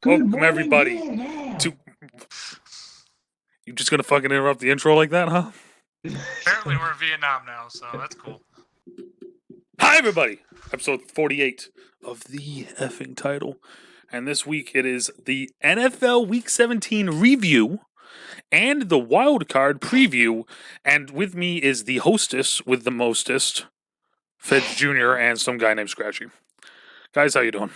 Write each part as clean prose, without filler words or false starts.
Welcome everybody to. You just gonna fucking interrupt the intro like that, huh? Apparently we're in Vietnam now, so that's cool. Hi everybody! Episode 48 of the effing title. And this week it is the NFL Week 17 review and the Wildcard preview. And with me is the hostess with the mostest, FFEJJr, and some guy named Scratchy. Guys, how you doing?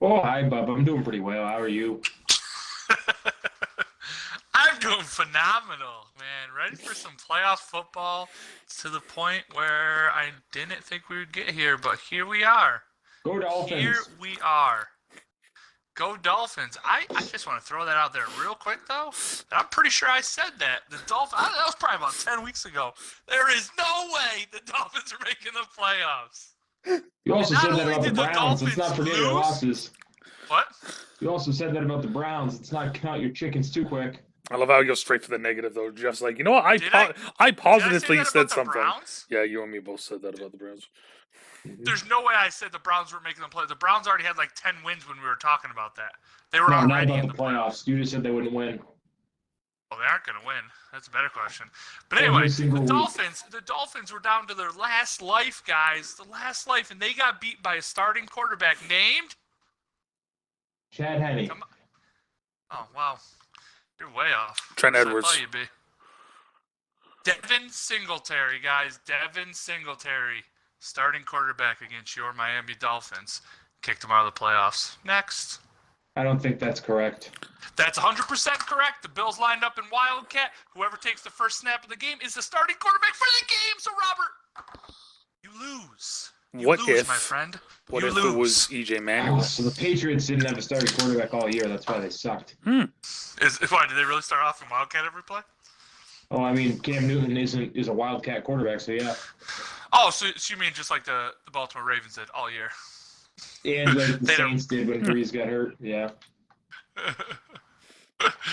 Oh, hi, Bub. I'm doing pretty well. How are you? I'm doing phenomenal, man. Ready for some playoff football to the point where I didn't think we would get here, but here we are. Go Dolphins. Here we are. Go Dolphins. I just want to throw that out there real quick, though. I'm pretty sure I said that. The Dolphins, that was probably about 10 weeks ago. There is no way the Dolphins are making the playoffs. You also said that about the Browns. Let's not forget your losses. What? You also said that about the Browns. Let's not count your chickens too quick. I love how you go straight for the negative, though. Just like, you know what? I positively Did I say said something. Browns? Yeah, you and me both said that about the Browns. There's no way I said the Browns weren't making the play. The Browns already had like 10 wins when we were talking about that. They were No, not already about in the playoffs. You just said they wouldn't win. Well, they aren't going to win. That's a better question. But anyway, the Dolphins were down to their last life, guys. The last life, and they got beat by a starting quarterback named Chad Henne. Oh, wow. You're way off. Trent Edwards. I thought you'd be. Devin Singletary, guys. Devin Singletary, starting quarterback against your Miami Dolphins. Kicked them out of the playoffs. Next. I don't think that's correct. That's 100% correct. The Bills lined up in Wildcat. Whoever takes the first snap of the game is the starting quarterback for the game. So, Robert, you lose. What lose, if, my friend? What you if lose. it was EJ Manuel? So the Patriots didn't have a starting quarterback all year. That's why they sucked. Why, did they really start off in Wildcat every play? Oh, I mean, Cam Newton is a Wildcat quarterback, so yeah. Oh, so you mean just like the Baltimore Ravens did all year? And like the Saints did when Breeze got hurt, yeah. All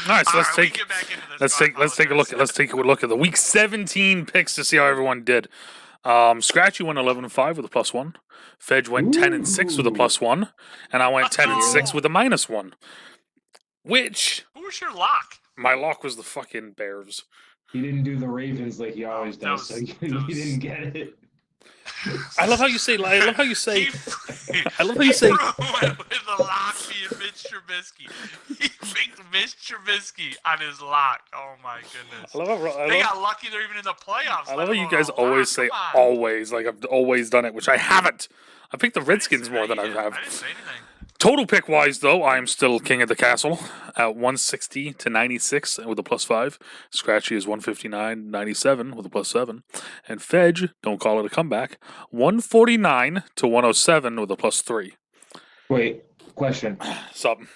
right, so let's take a look at the Week 17 picks to see how everyone did. Scratchy went 11-5 with a +1. Fedge went 10-6 with a +1, and I went 10-6 with a -1. Which who was your lock? My lock was the fucking Bears. He didn't do the Ravens like he always does, so he didn't get it. I love how you say. I love how you say. Went with the lock being Mitch Trubisky. He picked Mitch Trubisky on his lock. Oh my goodness! They got lucky they're even in the playoffs. I love how you guys always say always, like I've always done it, which I haven't. I picked the Redskins more than I have. I didn't say anything. Total pick wise, though, I am still king of the castle at 160-96 with a +5. Scratchy is 159-97 with a +7, and Fedge, don't call it a comeback, 149-107 with a +3. Wait, question. Something.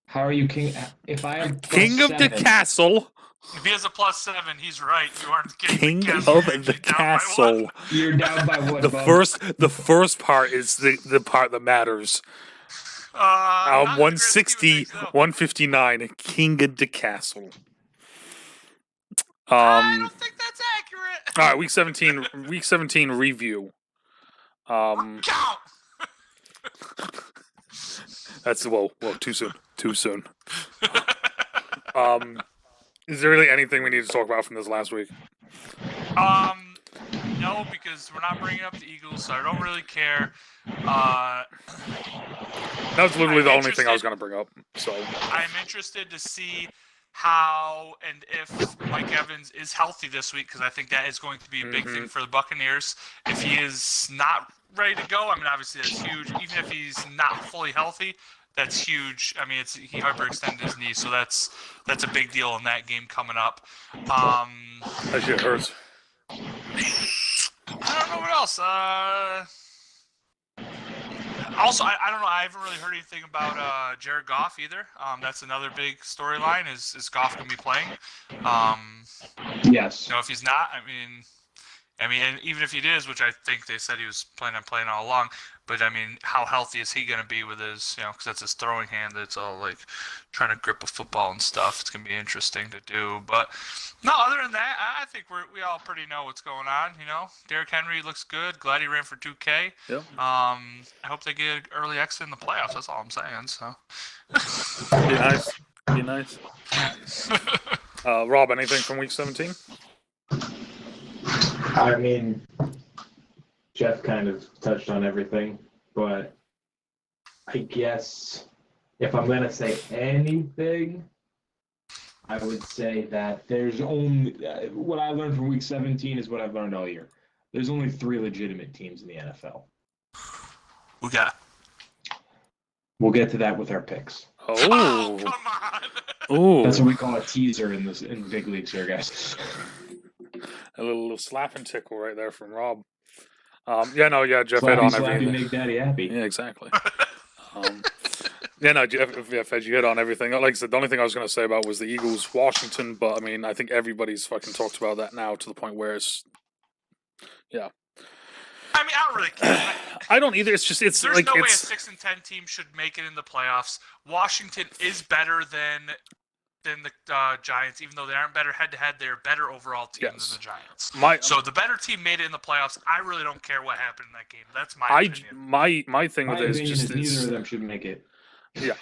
How are you king? If I am king of the castle. If he has a +7, he's right. You aren't king of the castle. You're down by what? The first part is the part that matters. 160, 159, king of the castle. I don't think that's accurate. All right, week 17 review. Count. That's whoa, too soon. Is there really anything we need to talk about from this last week? No, because we're not bringing up the Eagles, so I don't really care. That was literally the only thing I was going to bring up. So I'm interested to see how and if Mike Evans is healthy this week, because I think that is going to be a big thing for the Buccaneers. If he is not ready to go, I mean, obviously that's huge. Even if he's not fully healthy, that's huge. I mean, he hyperextended his knee, so that's a big deal in that game coming up. That shit hurts. I don't know what else. Also, I don't know. I haven't really heard anything about Jared Goff either. That's another big storyline. Is Goff going to be playing? Yes. If he's not, I mean, I mean, and even if he is, which I think they said he was planning on playing all along, but I mean, how healthy is he going to be with his, because that's his throwing hand that's all like trying to grip a football and stuff. It's going to be interesting to do. But no, other than that, I think we all pretty know what's going on. Derrick Henry looks good. Glad he ran for 2K. Yep. I hope they get early exit in the playoffs. That's all I'm saying. So. Be nice. Rob, anything from Week 17? I mean, Jeff kind of touched on everything, but I guess if I'm going to say anything, I would say that there's only what I learned from Week 17 is what I've learned all year. There's only 3 legitimate teams in the NFL. We got. We'll get to that with our picks. Oh, come on. Oh, That's what we call a teaser in big leagues here, guys. A little slap and tickle right there from Rob. Jeff hit on everything. Make daddy happy. Yeah, exactly. Jeff, you hit on everything. Like I said, the only thing I was going to say about was the Eagles, Washington, but I mean, I think everybody's fucking talked about that now to the point where it's, yeah. I mean, I don't really care. I don't either. It's There's like no way a 6-10 team should make it in the playoffs. Washington is better than the Giants, even though they aren't better head-to-head. They're a better overall team than the Giants. So the better team made it in the playoffs. I really don't care what happened in that game. That's my opinion. My thing with it is just neither of them should make it. Yeah,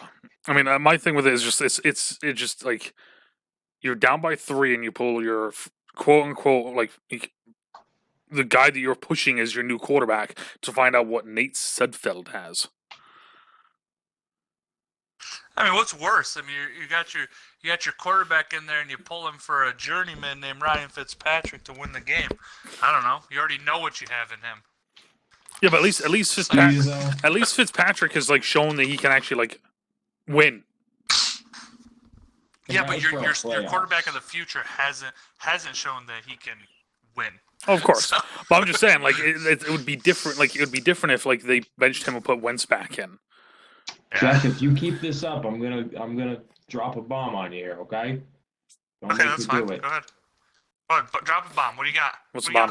I mean, my thing with it is just it's just like you're down by 3 and you pull your quote unquote like the guy that you're pushing as your new quarterback to find out what Nate Sudfeld has. I mean, what's worse? I mean, you got your quarterback in there, and you pull him for a journeyman named Ryan Fitzpatrick to win the game. I don't know. You already know what you have in him. Yeah, but at least Fitzpatrick has like shown that he can actually like win. Yeah, but your quarterback of the future hasn't shown that he can win. Oh, of course, but I'm just saying, like it would be different. Like it would be different if like they benched him and put Wentz back in. Jeff, if you keep this up, I'm gonna drop a bomb on you here, okay? Okay, that's fine. Go ahead. Drop a bomb. What do you got? What's the bomb?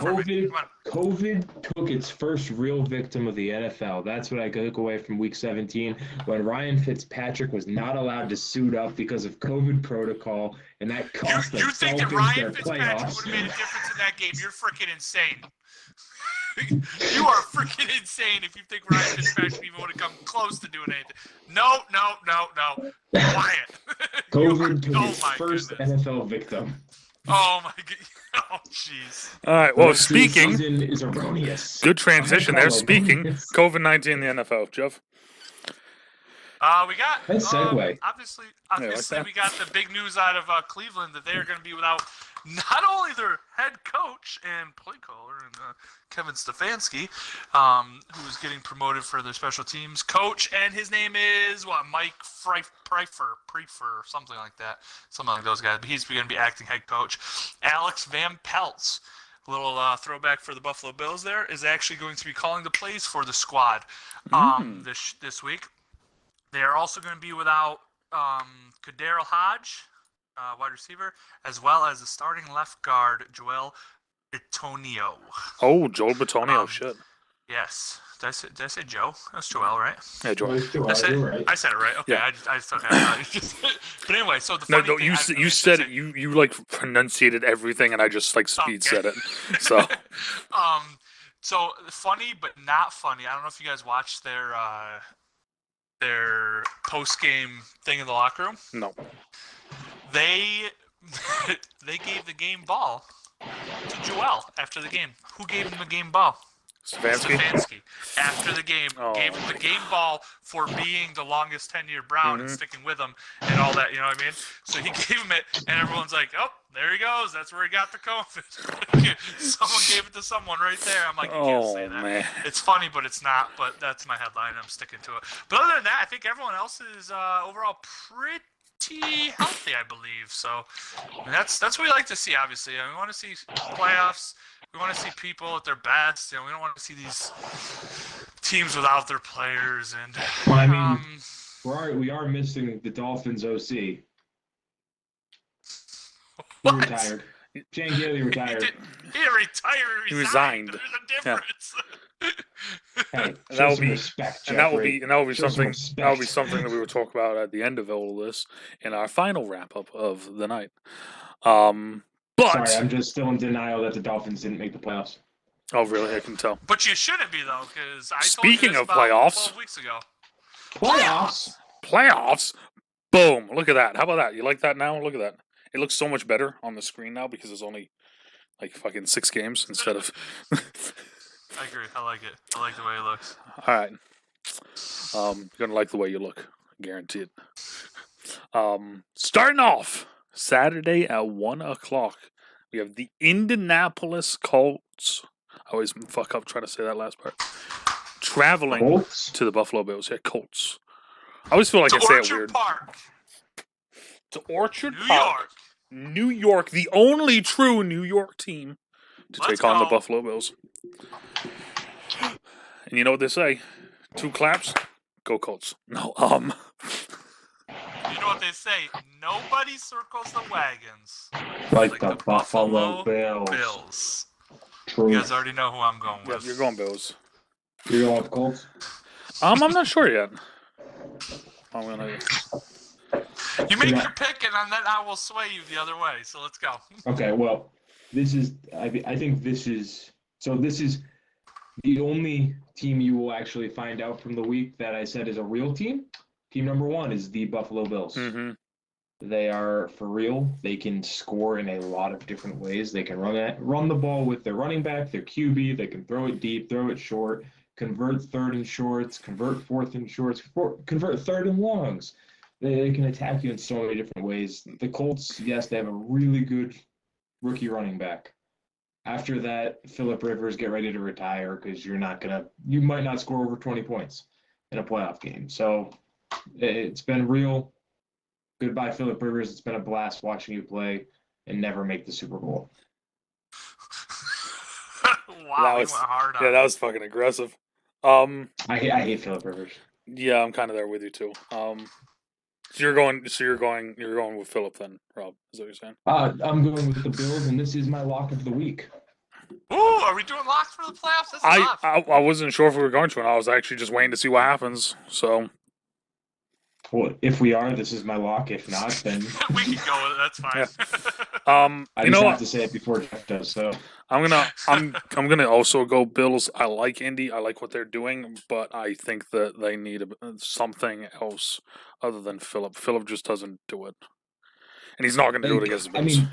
COVID took its first real victim of the NFL. That's what I took away from Week 17, when Ryan Fitzpatrick was not allowed to suit up because of COVID protocol, and that cost the Falcons their playoffs. You think that Ryan Fitzpatrick would have made a difference in that game? You're freaking insane. You are freaking insane if you think Ryan Fitzpatrick even would have come close to doing anything. No. Quiet. COVID took its first NFL victim. Oh my god! Oh jeez. All right. Well, speaking is erroneous. Good transition there. Speaking COVID-19 in the NFL, Jeff. We got. Nice segue. Obviously, we got the big news out of Cleveland that they are going to be without not only their head coach and play caller and Kevin Stefanski, who's getting promoted for their special teams coach, and his name is Mike Pfeiffer, something like that, something like those guys. But he's going to be acting head coach. Alex Van Pelt's little throwback for the Buffalo Bills there is actually going to be calling the plays for the squad this week. They are also going to be without Kadarius Hodge, wide receiver, as well as the starting left guard, Joel Bitonio. Oh, Joel Bitonio, shit. Yes. Did I say Joe? That's Joel, right? Yeah, Joel. I said it right. Okay. Yeah. But anyway, so the funny thing you said it. You like pronunciated everything, and I just like speed said it. So. So funny, but not funny. I don't know if you guys watched their post-game thing in the locker room. No. They gave the game ball to Joel after the game. Who gave him the game ball? Stefanski. After the game, gave him the game ball for being the longest tenured Brown and sticking with him and all that, you know what I mean? So he gave him it, and everyone's like, oh, there he goes. That's where he got the COVID. Someone gave it to someone right there. I'm like, you can't say that. Man. It's funny, but it's not. But that's my headline. I'm sticking to it. But other than that, I think everyone else is overall pretty healthy, I believe. So that's what we like to see, obviously. We want to see playoffs. We want to see people at their best. We don't want to see these teams without their players. And well, I mean, we are missing the Dolphins OC. What? Retired. Shane Gailey retired. He didn't retire. He resigned. There's a difference. Hey, And that will be respect, and that will be Show some something respect. that will be something that we will talk about at the end of all of this in our final wrap up of the night. But Sorry, I'm just still in denial that the Dolphins didn't make the playoffs. oh really? I can tell. But you shouldn't be though, because I Speaking told you this of about playoffs. 12 weeks ago. Playoffs. Boom! Look at that. How about that? You like that now? Look at that. It looks so much better on the screen now because there's only like fucking 6 games instead of. I agree. I like it. I like the way it looks. All right. You're gonna like the way you look, guaranteed. Starting off Saturday at 1:00, we have the Indianapolis Colts. I always fuck up trying to say that last part. Traveling Colts? to the Buffalo Bills. Yeah, Colts. I always feel like I say it weird. Park. To Orchard New Park, York. New York, the only true New York team to Let's take on the go. Buffalo Bills. And you know what they say? 2 claps, go Colts. No, You know what they say? Nobody circles the wagons Like the Buffalo Bills. Bills. True. You guys already know who I'm going yeah, with. you're going Bills. You're going with the Colts? I'm not sure yet. I'm gonna. You make your pick, and then I will sway you the other way. So let's go. Okay, well, this is. I think this is. So this is the only team you will actually find out from the week that I said is a real team. Team number 1 is the Buffalo Bills. Mm-hmm. They are for real. They can score in a lot of different ways. They can run the ball with their running back, their QB. They can throw it deep, throw it short, convert 3rd and shorts, convert 4th and shorts, convert 3rd and longs. They can attack you in so many different ways. The Colts, yes, they have a really good rookie running back. After that, Phillip Rivers, get ready to retire because you might not score over 20 points in a playoff game. So it's been real. Goodbye, Phillip Rivers. It's been a blast watching you play and never make the Super Bowl. Wow, he went hard on that was fucking aggressive. I hate Phillip Rivers. Yeah, I'm kind of there with you too. So you're going with Phillip then, Rob? Is that what you're saying? I'm going with the Bills, and this is my lock of the week. Ooh, are we doing locks for the playoffs? That's tough. I wasn't sure if we were going to, and I was actually just waiting to see what happens. So. Well, if we are, this is my lock. If not, then we can go with it. That's fine. Yeah. I just have to say it before Jeff does. So I'm gonna also go Bills. I like Indy. I like what they're doing, but I think that they need something else other than Phillip. Phillip just doesn't do it, and he's not going to do it against the Bills. I mean,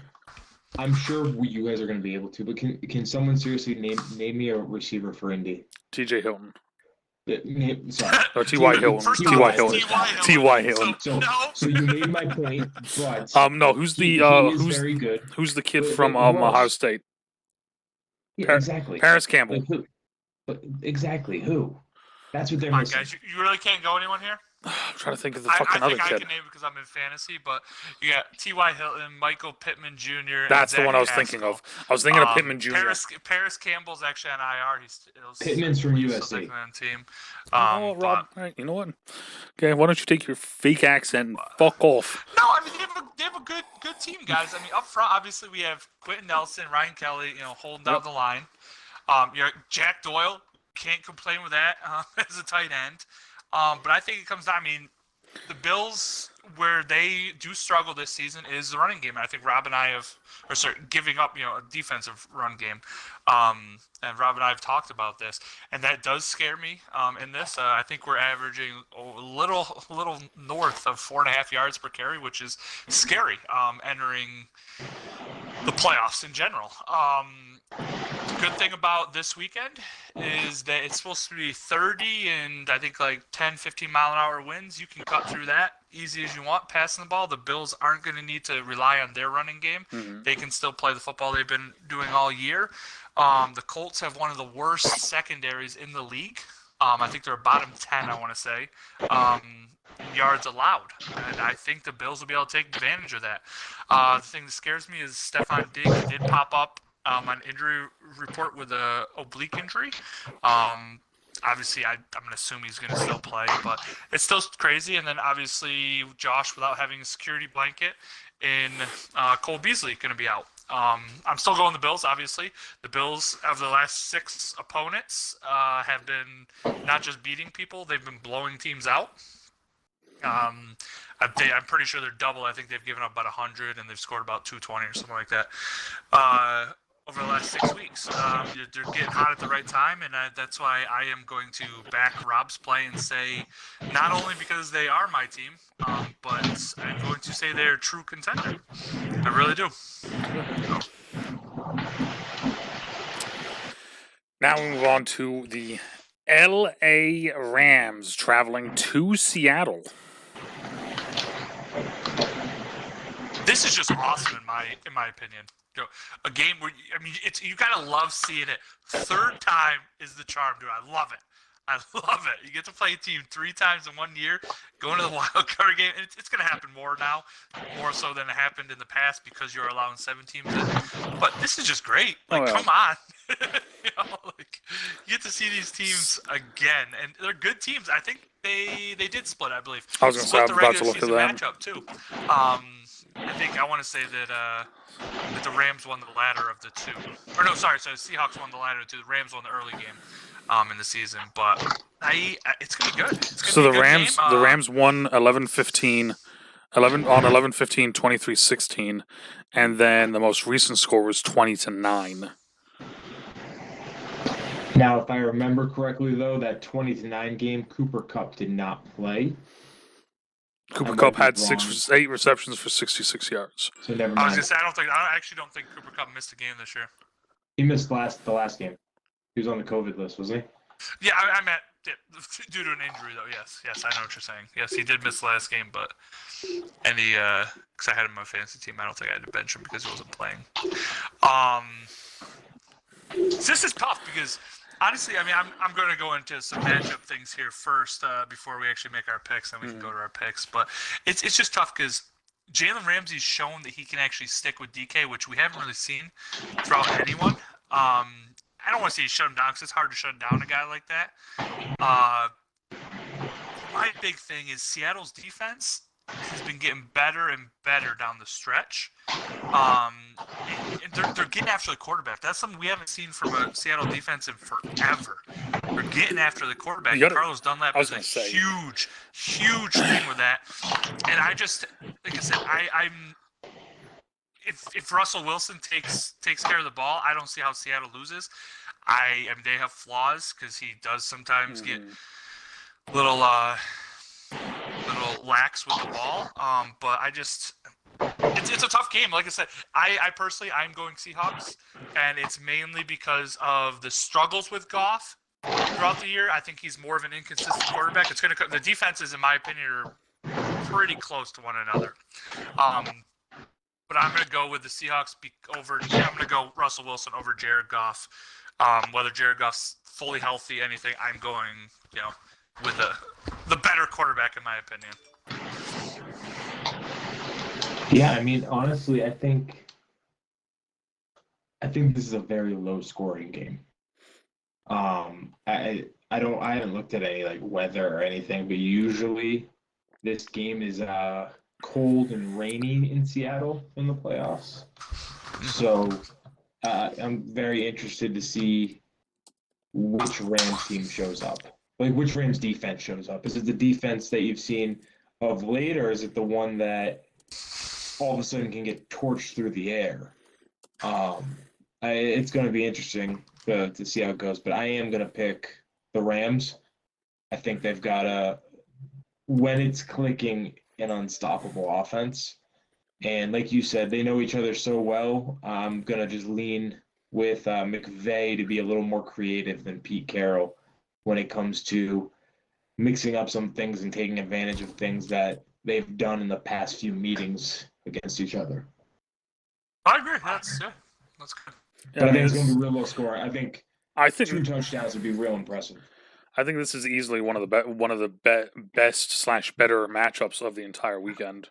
I'm sure you guys are going to be able to, but can someone seriously name me a receiver for Indy? T.J. Hilton. Sorry. Oh, T.Y. Hilton. T.Y. Hilton. T.Y. Hilton. So you made my point, but no. Who's the very good. Who's the kid from Ohio State? Yeah, exactly. Paris Campbell. Like who? But exactly who? That's what they're All right, missing. guys, you really can't go anyone here? I'm trying to think of the fucking I other think kid. I can name it because I'm in fantasy, but you got T.Y. Hilton, Michael Pittman Jr. That's and the one I was Zach thinking Pascal. of. I was thinking of Pittman Jr. Paris Campbell's actually on IR. Pittman's from he's USC. still on the team. Rob, all right, you know what? Okay, why don't you take your fake accent and fuck off? No, I mean they have a good team, guys. I mean up front, obviously we have Quentin Nelson, Ryan Kelly, holding down the line. Jack Doyle, can't complain with that as a tight end. But I think it comes down. I mean, the Bills, where they do struggle this season, is the running game. And I think Rob and I giving up, a defensive run game. And Rob and I have talked about this, and that does scare me. In this, I think we're averaging a little north of 4.5 yards per carry, which is scary. Entering the playoffs in general. The good thing about this weekend is that it's supposed to be 30 and I think like 10, 15 mile an hour winds. You can cut through that easy as you want passing the ball. The Bills aren't going to need to rely on their running game. Mm-hmm. They can still play the football they've been doing all year. The Colts have one of the worst secondaries in the league. I think they're bottom 10, I want to say, yards allowed. And I think the Bills will be able to take advantage of that. The thing that scares me is Stephon Diggs did pop up on injury report with a oblique injury. Obviously, I'm going to assume he's going to still play, but it's still crazy. And then obviously, Josh, without having a security blanket, in Cole Beasley going to be out. I'm still going the Bills, obviously. The Bills, of the last 6 opponents, have been not just beating people, they've been blowing teams out. I'm pretty sure they're double. I think they've given up about 100, and they've scored about 220 or something like that over the last 6 weeks. They're getting hot at the right time, and that's why I am going to back Rob's play and say, not only because they are my team, but I'm going to say they're a true contender. I really do. Now we move on to the LA Rams traveling to Seattle. This is just awesome in my opinion. A game where you gotta love seeing it. Third time is the charm, dude. I love it. You get to play a team 3 times in 1 year, going to the wild card game. And it's gonna happen more now, more so than it happened in the past because you're allowing 7 teams in. But this is just great. Like, come on. You get to see these teams again, and they're good teams. I think they did split, I believe. I was going to say, I'm about to look at that matchup too. I want to say that the Rams won the latter of the 2. Or no, sorry, so the Seahawks won the latter of the 2. The Rams won the early game in the season, but it's gonna be good. So the Rams won 11-15, 23-16, and then the most recent score was 20-9. Now, if I remember correctly, though, that 20-9 game, Cooper Kupp did not play. Cooper Kupp had 8 receptions for 66 yards. So never mind. I was gonna say I actually don't think Cooper Kupp missed a game this year. He missed the last game. He was on the COVID list, was he? Yeah, I meant due to an injury, though. Yes, I know what you're saying. Yes, he did miss the last game, but because I had him on my fantasy team, I don't think I had to bench him because he wasn't playing. So this is tough because honestly, I'm going to go into some matchup things here first before we actually make our picks, and we can go to our picks. But it's just tough because Jalen Ramsey's shown that he can actually stick with DK, which we haven't really seen throughout anyone. I don't want to say shut him down because it's hard to shut down a guy like that. My big thing is Seattle's defense has been getting better and better down the stretch. They're getting after the quarterback. That's something we haven't seen from a Seattle defense in forever. They're getting after the quarterback. Carlos Dunlap is a huge thing with that. And I just, like I said, I'm if Russell Wilson takes care of the ball, I don't see how Seattle loses. They have flaws because he does sometimes get little lax with the ball. But it's a tough game. Like I said, I personally, I'm going Seahawks, and it's mainly because of the struggles with Goff throughout the year. I think he's more of an inconsistent quarterback. The defenses, in my opinion, are pretty close to one another. But I'm going to go with the Seahawks I'm going to go Russell Wilson over Jared Goff. Whether Jared Goff's fully healthy, anything, I'm going, with the better quarterback, in my opinion. Yeah, honestly, I think this is a very low scoring game. I haven't looked at any weather or anything, but usually this game is cold and rainy in Seattle in the playoffs. So I'm very interested to see which Rams team shows up. Which Rams defense shows up. Is it the defense that you've seen of late, or is it the one that all of a sudden can get torched through the air? It's going to be interesting to see how it goes, but I am going to pick the Rams. I think they've got when it's clicking, an unstoppable offense. And like you said, they know each other so well. I'm going to just lean with McVay to be a little more creative than Pete Carroll when it comes to mixing up some things and taking advantage of things that they've done in the past few meetings against each other. I agree. That's good. But I think it's going to be real low score. I think 2 touchdowns would be real impressive. I think this is easily one of the best/better matchups of the entire weekend.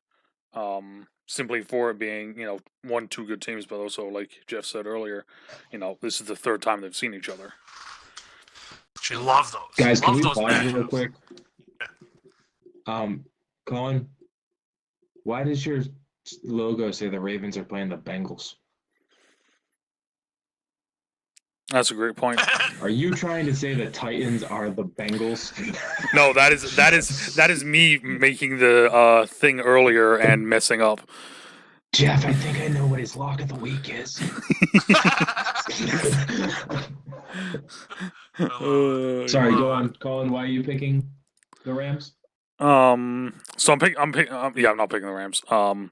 Simply for it being, 2 good teams, but also, like Jeff said earlier, this is the 3rd time they've seen each other. She love those. Guys, can we pause real quick? Colin, why does your logo say the Ravens are playing the Bengals? That's a great point. Are you trying to say the Titans are the Bengals? No, that is me making the thing earlier and messing up. Jeff, I think I know what his lock of the week is. Sorry, go on, Colin. Why are you picking the Rams? So I'm not picking the Rams. I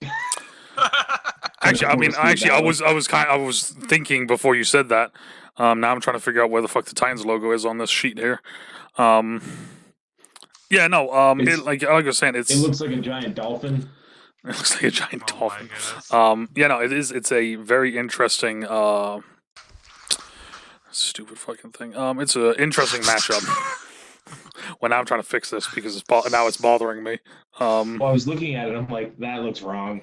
was thinking before you said that. Now I'm trying to figure out where the fuck the Titans logo is on this sheet here. Like I was saying, it looks like a giant dolphin. It looks like a giant dolphin. It is. It's a very interesting, stupid fucking thing. It's an interesting matchup. Well, now I'm trying to fix this because now it's bothering me. Well, I was looking at it. I'm like, that looks wrong.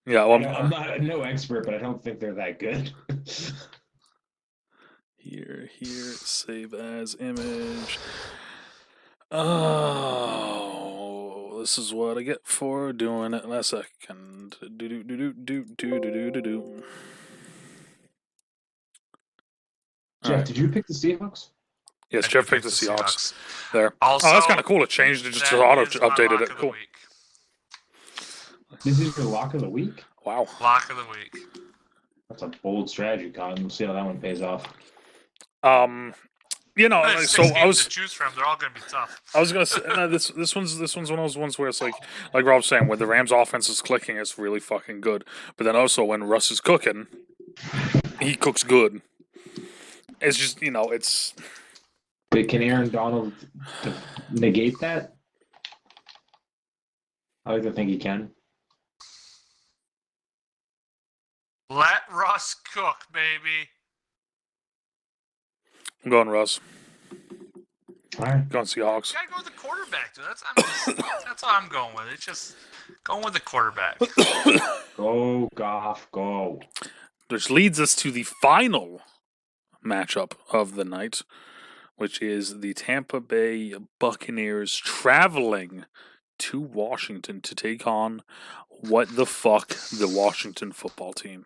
Yeah, well, I'm not no expert, but I don't think they're that good. Here, save as image. Oh, this is what I get for doing it last second. Jeff, did you pick the Seahawks? Yes, Jeff picked the Seahawks. There. Also, that's kind of cool. It changed. It just auto updated it. Cool. This is your lock of the week? Wow. Lock of the week. That's a bold strategy, Colin. We'll see how that one pays off. So I was to choose from. They're all going to be tough. I was gonna say this one's one of those ones where it's like Rob was saying, when the Rams' offense is clicking, it's really fucking good. But then also when Russ is cooking, he cooks good. It's just it's. But can Aaron Donald negate that? I like to think he can. Let Russ cook, baby. I'm going Russ. All right. Going Seahawks. You gotta go with the quarterback, dude. That's all I'm going with. It's just going with the quarterback. Go, Goff, go. Which leads us to the final matchup of the night, which is the Tampa Bay Buccaneers traveling to Washington to take on the Washington football team.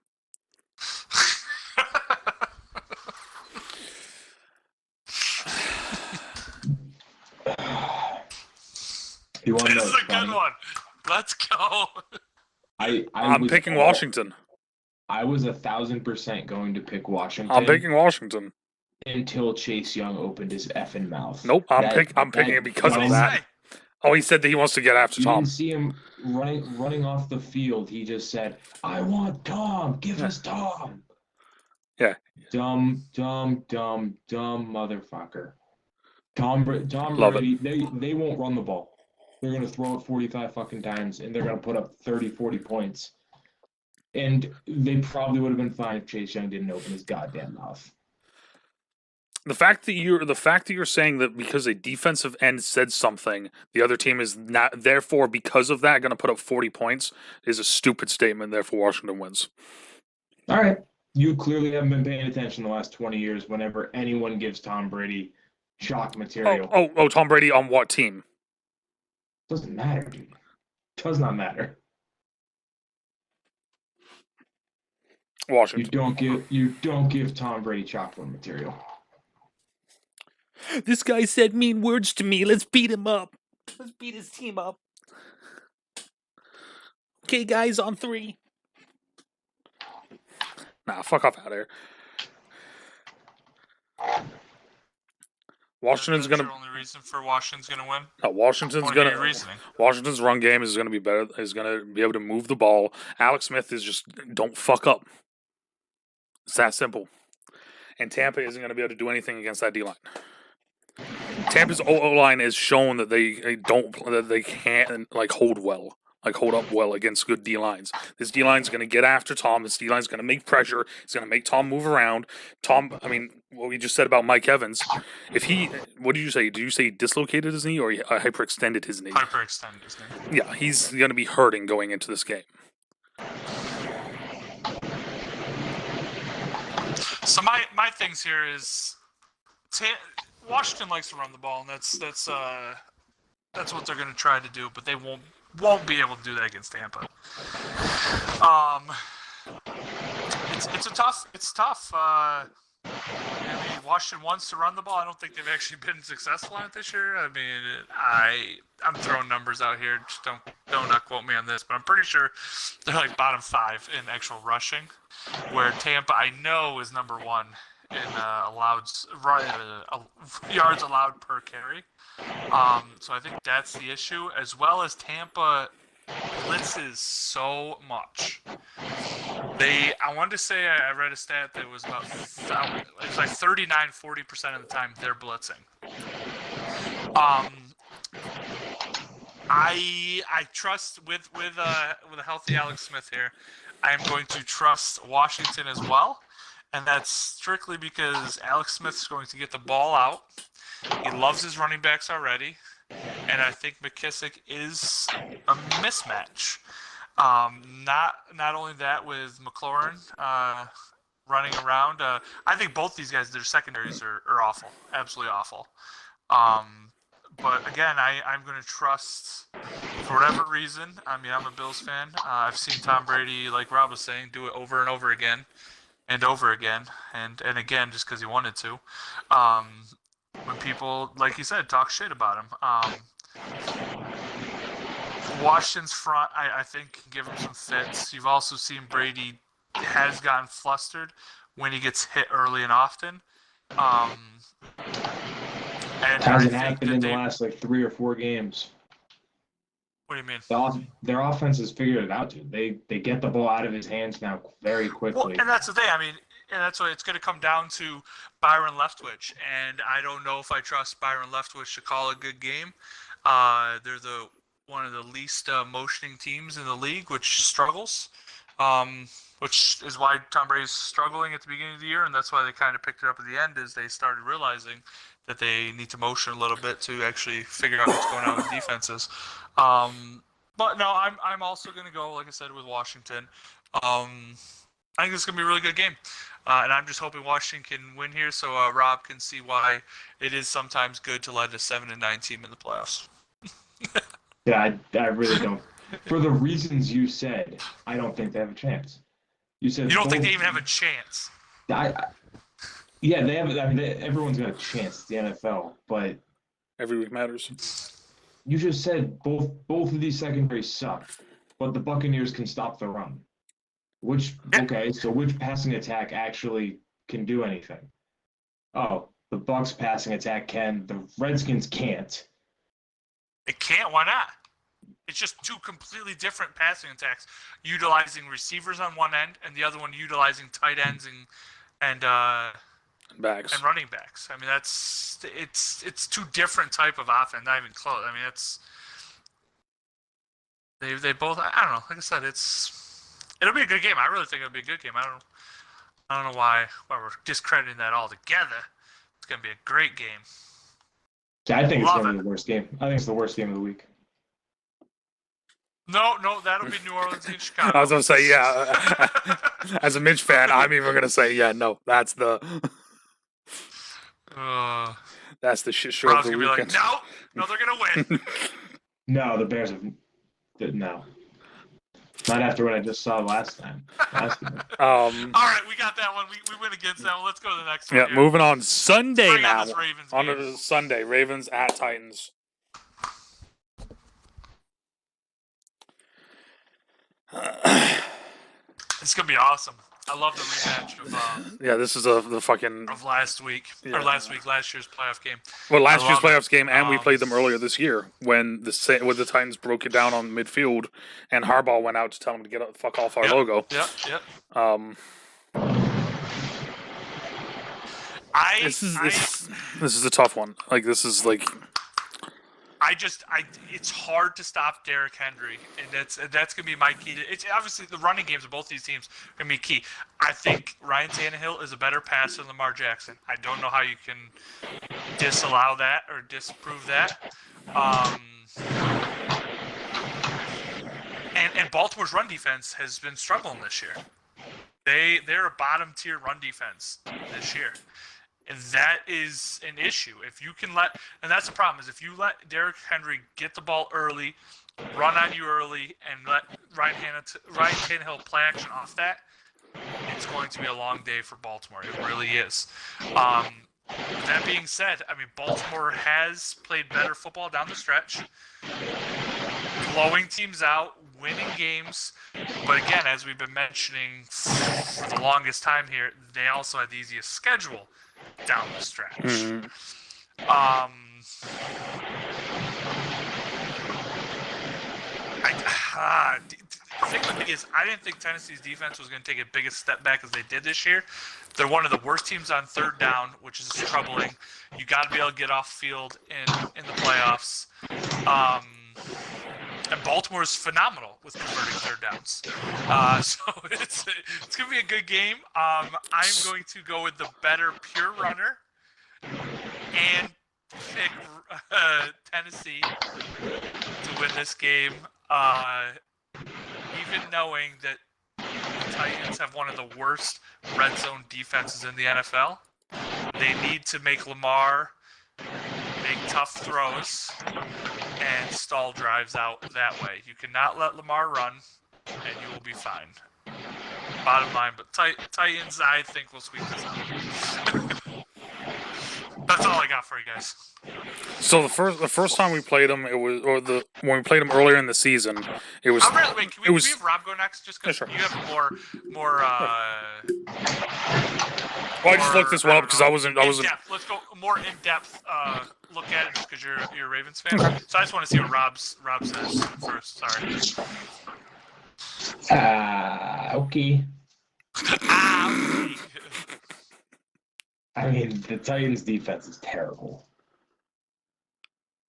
This is a good one. Let's go. I'm picking Washington. I was 1,000% going to pick Washington. I'm picking Washington. Until Chase Young opened his effing mouth. Nope, I'm picking it because of that. Oh, he said that he wants to get after Tom. You didn't see him running off the field. He just said, "I want Tom. Give us Tom." Yeah. Dumb motherfucker. Tom Love Brady. They won't run the ball. They're gonna throw it 45 fucking times, and they're gonna put up 30, 40 points. And they probably would have been fine if Chase Young didn't open his goddamn mouth. The fact that you're saying that because a defensive end said something, the other team is not, therefore because of that going to put up 40 points is a stupid statement. Therefore, Washington wins. All right, you clearly haven't been paying attention the last 20 years. Whenever anyone gives Tom Brady shock material. Oh, Tom Brady on what team? Doesn't matter, dude. Does not matter. Washington. You don't give Tom Brady chocolate material. This guy said mean words to me. Let's beat him up. Let's beat his team up. Okay, guys, on 3. Nah, fuck off out of here. Washington's That's gonna. your only reason for Washington's gonna win. No, Washington's run game is gonna be better. Is gonna be able to move the ball. Alex Smith is just don't fuck up. It's that simple. And Tampa isn't gonna be able to do anything against that D line. Tampa's O-line has shown that they can't hold up well against good D lines. This D line's going to get after Tom. This D line's going to make pressure. It's going to make Tom move around. Tom, what we just said about Mike Evans, what did you say? Did you say he dislocated his knee or he hyperextended his knee? Hyperextended his knee. Yeah, he's going to be hurting going into this game. So my things here is Washington likes to run the ball, and that's what they're going to try to do, but they won't be able to do that against Tampa. It's tough. I Washington wants to run the ball. I don't think they've actually been successful on it this year. I mean, I'm throwing numbers out here. Just don't not quote me on this, but I'm pretty sure they're like bottom 5 in actual rushing, where Tampa I know is number 1 in yards allowed per carry. So I think that's the issue, as well as Tampa blitzes so much. I wanted to say I read a stat that was about it was like 39-40% of the time they're blitzing. I trust with a healthy Alex Smith here, I am going to trust Washington as well, and that's strictly because Alex Smith's going to get the ball out. He loves his running backs already, and I think McKissick is a mismatch. Not only that, with McLaurin running around, I think both these guys, their secondaries are awful, absolutely awful. But again, I'm going to trust, for whatever reason. I mean, I'm a Bills fan. I've seen Tom Brady, like Rob was saying, do it over and over again, and over again, and again, just because he wanted to. When people, like you said, talk shit about him. Washington's front, I think, can give him some fits. You've also seen Brady has gotten flustered when he gets hit early and often. And hasn't happened in the last like 3 or 4 games. What do you mean? Their offense has figured it out, dude. They get the ball out of his hands now very quickly. Well, and that's the thing. I mean, and that's what it's going to come down to, Byron Leftwich. And I don't know if I trust Byron Leftwich to call a good game. They're one of the least motioning teams in the league, which struggles, which is why Tom Brady's struggling at the beginning of the year, and that's why they kind of picked it up at the end, is they started realizing that they need to motion a little bit to actually figure out what's going on with defenses. But no, I'm also going to go, like I said, with Washington. I think it's going to be a really good game. And I'm just hoping Washington can win here, so Rob can see why it is sometimes good to let a 7-9 team in the playoffs. Yeah, I really don't. For the reasons you said, I don't think they have a chance. You don't think they even have a chance? Yeah, they have. I mean, everyone's got a chance. It's the NFL, but every week matters. You just said both of these secondaries suck, but the Buccaneers can stop the run. Which passing attack actually can do anything? Oh, the Bucs passing attack can. The Redskins can't. It can't? Why not? It's just 2 completely different passing attacks, utilizing receivers on one end and the other one utilizing tight ends and backs and running backs. I mean, it's 2 different type of offense, not even close. I mean, they both. I don't know. Like I said, it'll be a good game. I really think it'll be a good game. I don't know why we're discrediting that altogether. It's gonna be a great game. Yeah, I think it's gonna be the worst game. I think it's the worst game of the week. No, that'll be New Orleans and Chicago. I was gonna say, yeah. As a Mitch fan, I'm even gonna say, yeah, no, that's the shit show of the weekend. Be like, no, they're gonna win. No, the Bears have no. Not after what I just saw last time. All right, we got that one. We went against that one. Let's go to the next one. Yeah, moving on. Sunday now. On to Sunday, Ravens at Titans. It's gonna be awesome. I love the rematch of this is the fucking of last week or last year's playoff game. Well, last year's playoffs game, and we played them earlier this year when the Titans broke it down on midfield, and Harbaugh went out to tell them to get fuck off our logo. Yep. This is a tough one. Like this is like. It's hard to stop Derrick Henry, and that's gonna be my key. It's obviously the running games of both these teams are gonna be key. I think Ryan Tannehill is a better passer than Lamar Jackson. I don't know how you can disallow that or disprove that. And Baltimore's run defense has been struggling this year. They're a bottom tier run defense this year. And that is an issue. If you can and that's the problem, is if you let Derrick Henry get the ball early, run on you early, and let Ryan Tannehill play action off that, it's going to be a long day for Baltimore. It really is. That being said, I mean, Baltimore has played better football down the stretch, blowing teams out, winning games. But again, as we've been mentioning for the longest time here, they also had the easiest schedule down the stretch. Mm-hmm. The thing with me is, I didn't think Tennessee's defense was going to take a biggest step back as they did this year. They're one of the worst teams on third down, which is troubling. You got to be able to get off field in the playoffs. And Baltimore's phenomenal with converting third downs. So it's going to be a good game. I'm going to go with the better pure runner and pick Tennessee to win this game. Even knowing that the Titans have one of the worst red zone defenses in the NFL, they need to make Lamar make tough throws and stall drives out that way. You cannot let Lamar run, and you will be fine. Bottom line, but Titans, I think, will squeak this out. That's all I got for you guys. So the first time we played them, when we played them earlier in the season, it was. Wait, can we have Rob go next? Just because sure. you have more. Well, I just looked this one up because I wasn't. Let's go more in depth. Look at it just because you're a Ravens fan. Okay. So I just want to see what Rob says first. Sorry. Okay. Okay. I mean, the Titans' defense is terrible.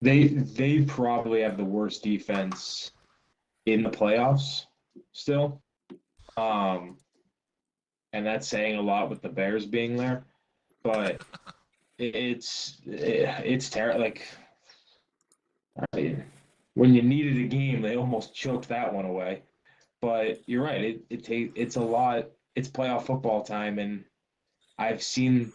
They probably have the worst defense in the playoffs still. And that's saying a lot with the Bears being there. But it's terrible. Like, I mean, when you needed a game, they almost choked that one away. But you're right. It's a lot. It's playoff football time, and I've seen.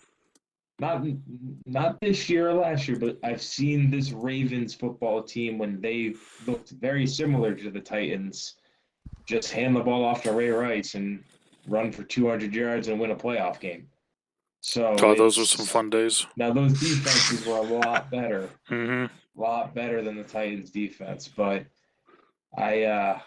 Not this year or last year, but I've seen this Ravens football team when they looked very similar to the Titans, just hand the ball off to Ray Rice and run for 200 yards and win a playoff game. So those were some fun days. Now those defenses were a lot better, Mm-hmm. a lot better than the Titans' defense. But I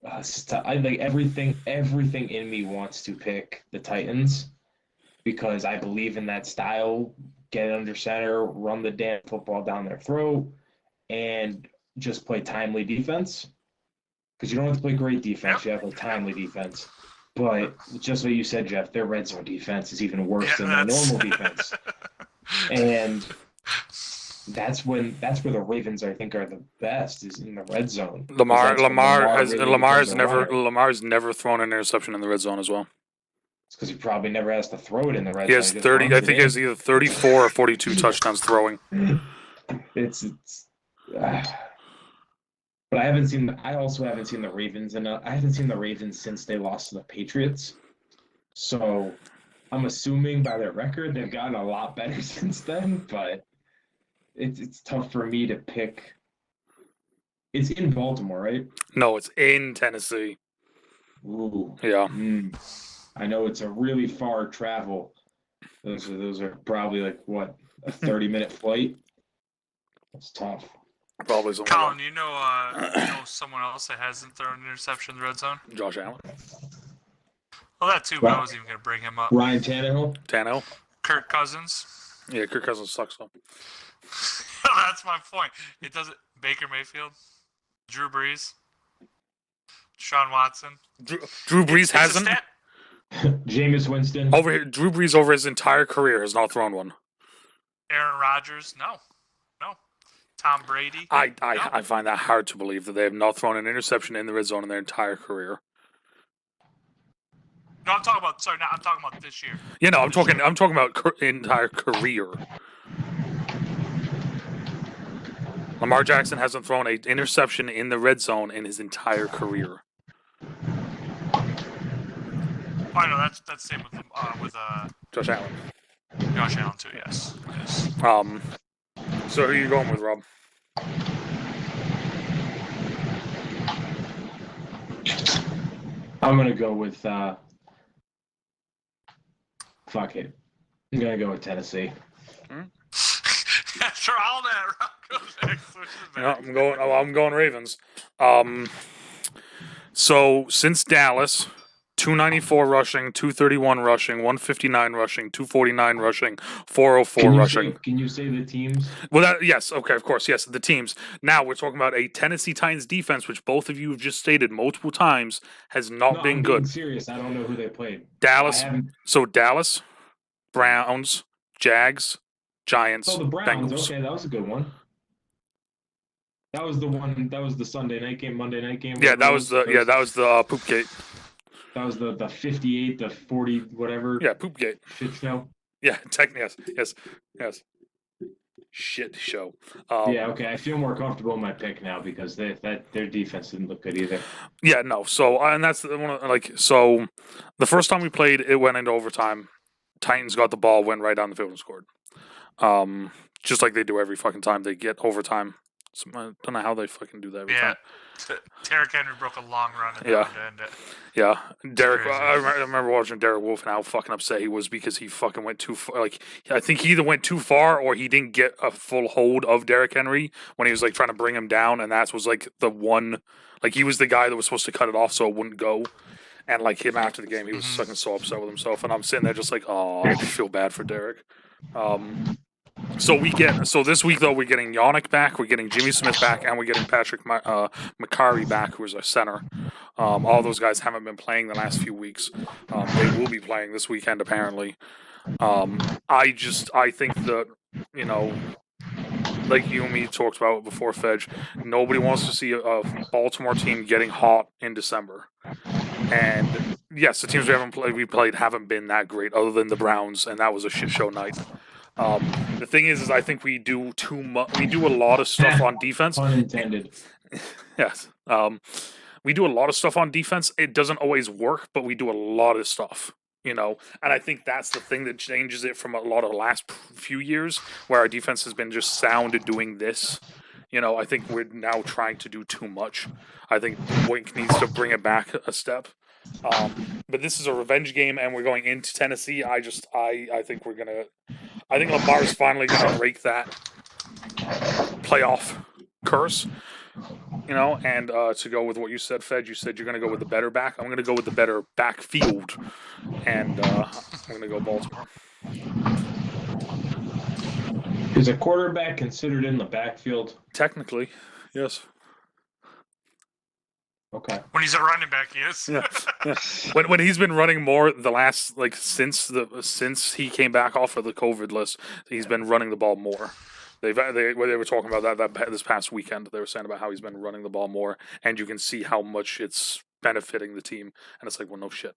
like everything in me wants to pick the Titans because I believe in that style, get it under center, run the damn football down their throat, and just play timely defense. Because you don't have to play great defense, you have to play timely defense. But just what you said, Jeff, their red zone defense is even worse than their normal defense. And that's where the Ravens, I think, are the best, is in the red zone. Lamar's never thrown an interception in the red zone as well. It's because he probably never has to throw it in the red zone. He has 30. I think he has either 34 or 42 touchdowns throwing. But I also haven't seen the Ravens enough. I haven't seen the Ravens since they lost to the Patriots. So I'm assuming by their record they've gotten a lot better since then, but it's tough for me to pick. It's in Baltimore, right? No, it's in Tennessee. Ooh. Yeah. I know it's a really far travel. Those are probably like what, a 30-minute flight? That's tough. Probably something. Colin, you know someone else that hasn't thrown an interception in the red zone? Josh Allen. Well, that too, but I wasn't even going to bring him up. Ryan Tannehill? Kirk Cousins. Yeah, Kirk Cousins sucks though. That's my point. It doesn't. Baker Mayfield, Drew Brees, Sean Watson. Drew Brees hasn't. Jameis Winston. Drew Brees over his entire career has not thrown one. Aaron Rodgers, no. Tom Brady. I find that hard to believe that they have not thrown an interception in the red zone in their entire career. No, I'm talking about. Sorry, I'm talking about this year. Yeah, no, I'm talking about entire career. Lamar Jackson hasn't thrown an interception in the red zone in his entire career. I know that's the same with Josh Allen. Josh Allen too. Yes. So who are you going with, Rob? I'm gonna go with fuck it. I'm gonna go with Tennessee. After all that, Rocco's next. Which is Yeah, better? I'm going Ravens. So since Dallas, 294 rushing, 231 rushing, 159 rushing, 249 rushing, 404 rushing. Can you say the teams? Well, yes, okay, of course, yes, the teams. Now we're talking about a Tennessee Titans defense, which both of you have just stated multiple times has not been I'm good. being serious. I don't know who they played. Dallas, Browns, Jags, Giants, Oh, the Browns. Bengals. Okay, that was a good one. That was the one. That was the Sunday night game, Monday night game. Yeah, whatever that it was the poop gate. That was the 58, the 40, whatever. Yeah, poop gate. Shit show. Yeah, yes. Shit show. Yeah, okay. I feel more comfortable in my pick now because their defense didn't look good either. Yeah, no. So and that's the one. So the first time we played, it went into overtime. Titans got the ball, went right down the field and scored. Just like they do every fucking time they get overtime. So I don't know how they fucking do that every time. Derrick Henry broke a long run and Yeah. to end it. Yeah, Derek. crazy. I remember watching Derek Wolf and how fucking upset he was because he fucking went too far. Like, I think he either went too far or he didn't get a full hold of Derrick Henry when he was like trying to bring him down, and that was like the one. Like, he was the guy that was supposed to cut it off so it wouldn't go. And like him after the game, he was fucking so upset with himself, and I'm sitting there just like, oh, I feel bad for Derek. So this week though we're getting Yannick back, we're getting Jimmy Smith back, and we're getting Patrick McCarry back, who is our center. All those guys haven't been playing the last few weeks. They will be playing this weekend apparently. I think that, you know, like you and me talked about before, Fedge, nobody wants to see a Baltimore team getting hot in December. And yes, the teams we played haven't been that great, other than the Browns, and that was a shit show night. The thing is I think we do too much. We do a lot of stuff on defense. Pun intended. Yes. We do a lot of stuff on defense. It doesn't always work, but we do a lot of stuff, you know. And I think that's the thing that changes it from a lot of the last few years, where our defense has been just sound at doing this. You know, I think we're now trying to do too much. I think Wink needs to bring it back a step. But this is a revenge game, and we're going into Tennessee. I think I think Lamar's finally gonna break that playoff curse. You know, and to go with what you said, Fed, you said you're gonna go with the better back. I'm gonna go with the better backfield, and I'm gonna go Baltimore. Is a quarterback considered in the backfield? Technically, yes. Okay. When he's a running back, he is. Yeah. When he's been running more the last since he came back off of the COVID list, he's been running the ball more. They were talking about that this past weekend. They were saying about how he's been running the ball more, and you can see how much it's benefiting the team. And it's like, well, no shit.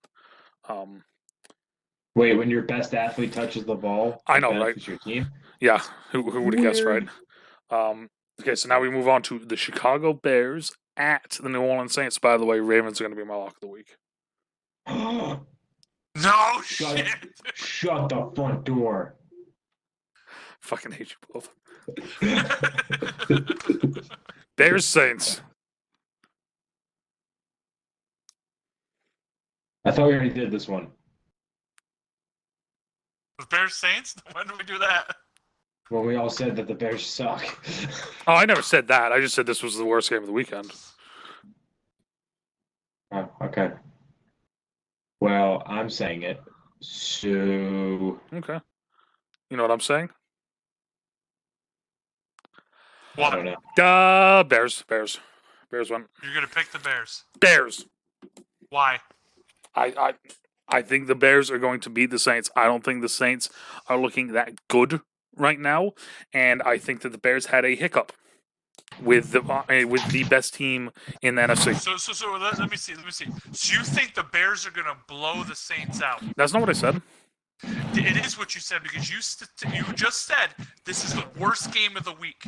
Wait, when your best athlete touches the ball, I know, right? Your team? Yeah, who would have guessed, right? Okay, so now we move on to the Chicago Bears at the New Orleans Saints. By the way, Ravens are going to be my lock of the week. No shit. Shut the front door. Fucking hate you both. Bears Saints. I thought we already did this one. The Bears Saints? When did we do that? Well, we all said that the Bears suck. Oh, I never said that. I just said this was the worst game of the weekend. Oh, okay. Well, I'm saying it. So. Okay. You know what I'm saying? What? I don't know. Bears. Bears won. You're going to pick the Bears. Bears. Why? I think the Bears are going to beat the Saints. I don't think the Saints are looking that good right now, and I think that the Bears had a hiccup with the best team in the NFC. So let me see. So you think the Bears are going to blow the Saints out? That's not what I said. It is what you said, because you just said this is the worst game of the week.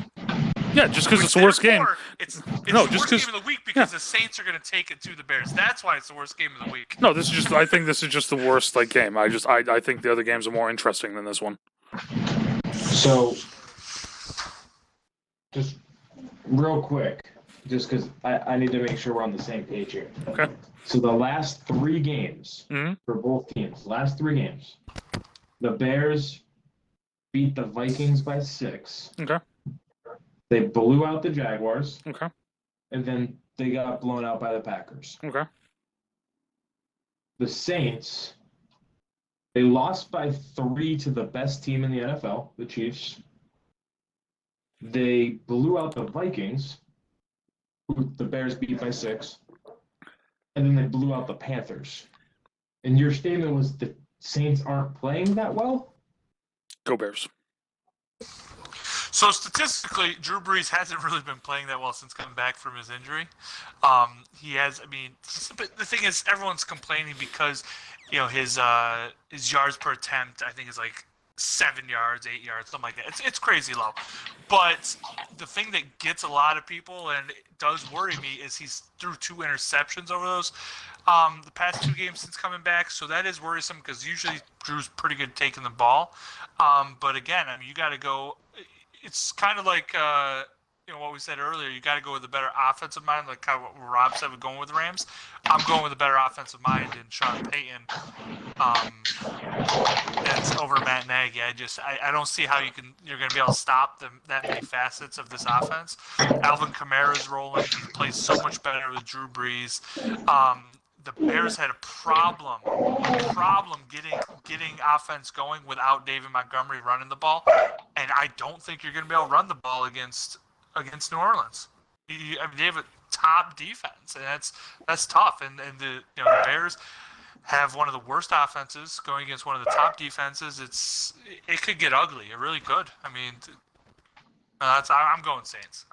Yeah, just because it's the worst game. It's the worst game of the week because the Saints are going to take it to the Bears. That's why it's the worst game of the week. No, I think this is just the worst game. I think the other games are more interesting than this one. So, just real quick, just because I need to make sure we're on the same page here. Okay. So the last 3 games Mm-hmm. for both teams, last 3 games, The Bears beat the Vikings by 6. Okay. They blew out the Jaguars. Okay. And then they got blown out by the Packers. Okay. The Saints, they lost by 3 to the best team in the NFL, the Chiefs. They blew out the Vikings, who the Bears beat by 6. And then they blew out the Panthers. And your statement was the Saints aren't playing that well? Go Bears. So statistically, Drew Brees hasn't really been playing that well since coming back from his injury. He has. I mean, but the thing is, everyone's complaining because, his yards per attempt, I think, is like 7 yards, 8 yards, something like that. It's crazy low. But the thing that gets a lot of people and it does worry me is he's threw 2 interceptions over those the past 2 games since coming back. So that is worrisome because usually Drew's pretty good taking the ball. But again, I mean, you got to go. It's kind of like what we said earlier. You got to go with a better offensive mind, like how Rob said, we're going with the Rams. I'm going with a better offensive mind than Sean Payton. That's over Matt Nagy. I don't see how you're going to be able to stop that many facets of this offense. Alvin Kamara's rolling. He plays so much better with Drew Brees. The Bears had a problem getting offense going without David Montgomery running the ball, and I don't think you're going to be able to run the ball against New Orleans. They have a top defense, and that's tough. And the Bears have one of the worst offenses going against one of the top defenses. It could get ugly. It really could. I mean, I'm going Saints.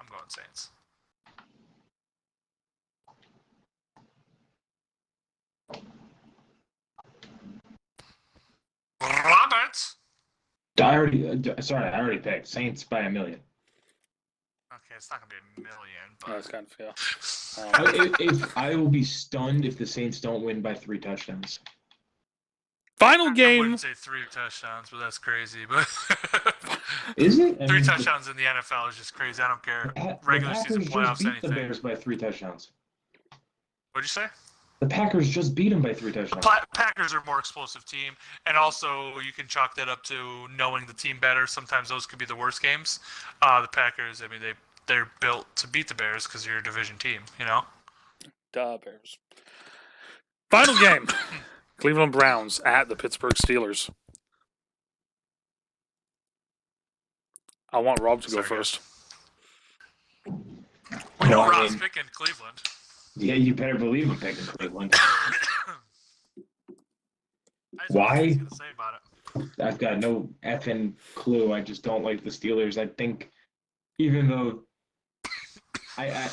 Robert. I already picked Saints by 1 million. Okay, it's not gonna be 1 million, but That's kind of fair. If I will be stunned if the Saints don't win by 3 touchdowns. Final I game. wouldn't say 3 touchdowns, but that's crazy. But Is it? 3 touchdowns in the NFL is just crazy. I don't care. Regular season playoffs, just beat the anything. Bears by 3 touchdowns. What'd you say? The Packers just beat them by 3 touchdowns. Packers are a more explosive team, and also you can chalk that up to knowing the team better. Sometimes those could be the worst games. The Packers, I mean, they're built to beat the Bears because you're a division team, Duh, Bears. Final game. Cleveland Browns at the Pittsburgh Steelers. I want Rob to go first. We know Rob's picking Cleveland. Yeah, you better believe I'm picking Cleveland. Why? What to say about it. I've got no effing clue. I just don't like the Steelers. I think, even though I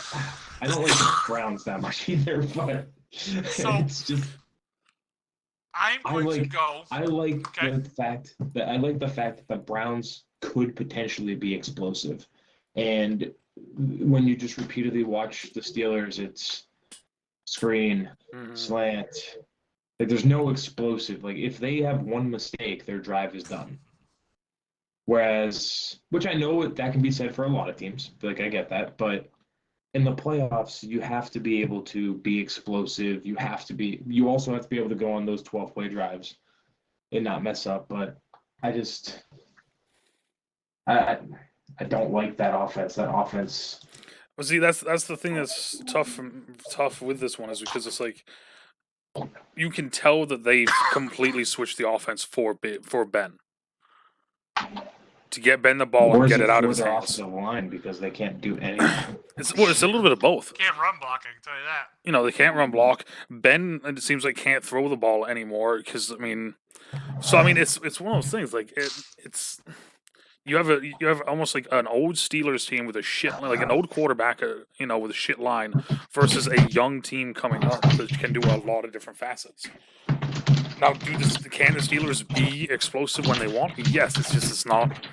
don't like the Browns that much either, but it's just. I'm going to go. I like the fact that the Browns could potentially be explosive, and when you just repeatedly watch the Steelers, it's screen, slant. Like, there's no explosive. Like, if they have one mistake, their drive is done. Whereas, which I know that can be said for a lot of teams. Like, I get that, but in the playoffs, you have to be able to be explosive. You also have to be able to go on those 12-play drives and not mess up. But I don't like that offense. Well, see, that's the thing that's tough with this one is because it's like you can tell that they've completely switched the offense for Ben to get Ben the ball and get it out of his hands. Offensive line because they can't do anything. It's a little bit of both. Can't run block, I can tell you that. They can't run block. Ben, it seems like, can't throw the ball anymore because it's one of those things like it's. You have almost like an old Steelers team with an old quarterback, with a shit line, versus a young team coming up that can do a lot of different facets. Now, can the Steelers be explosive when they want? Yes, it's not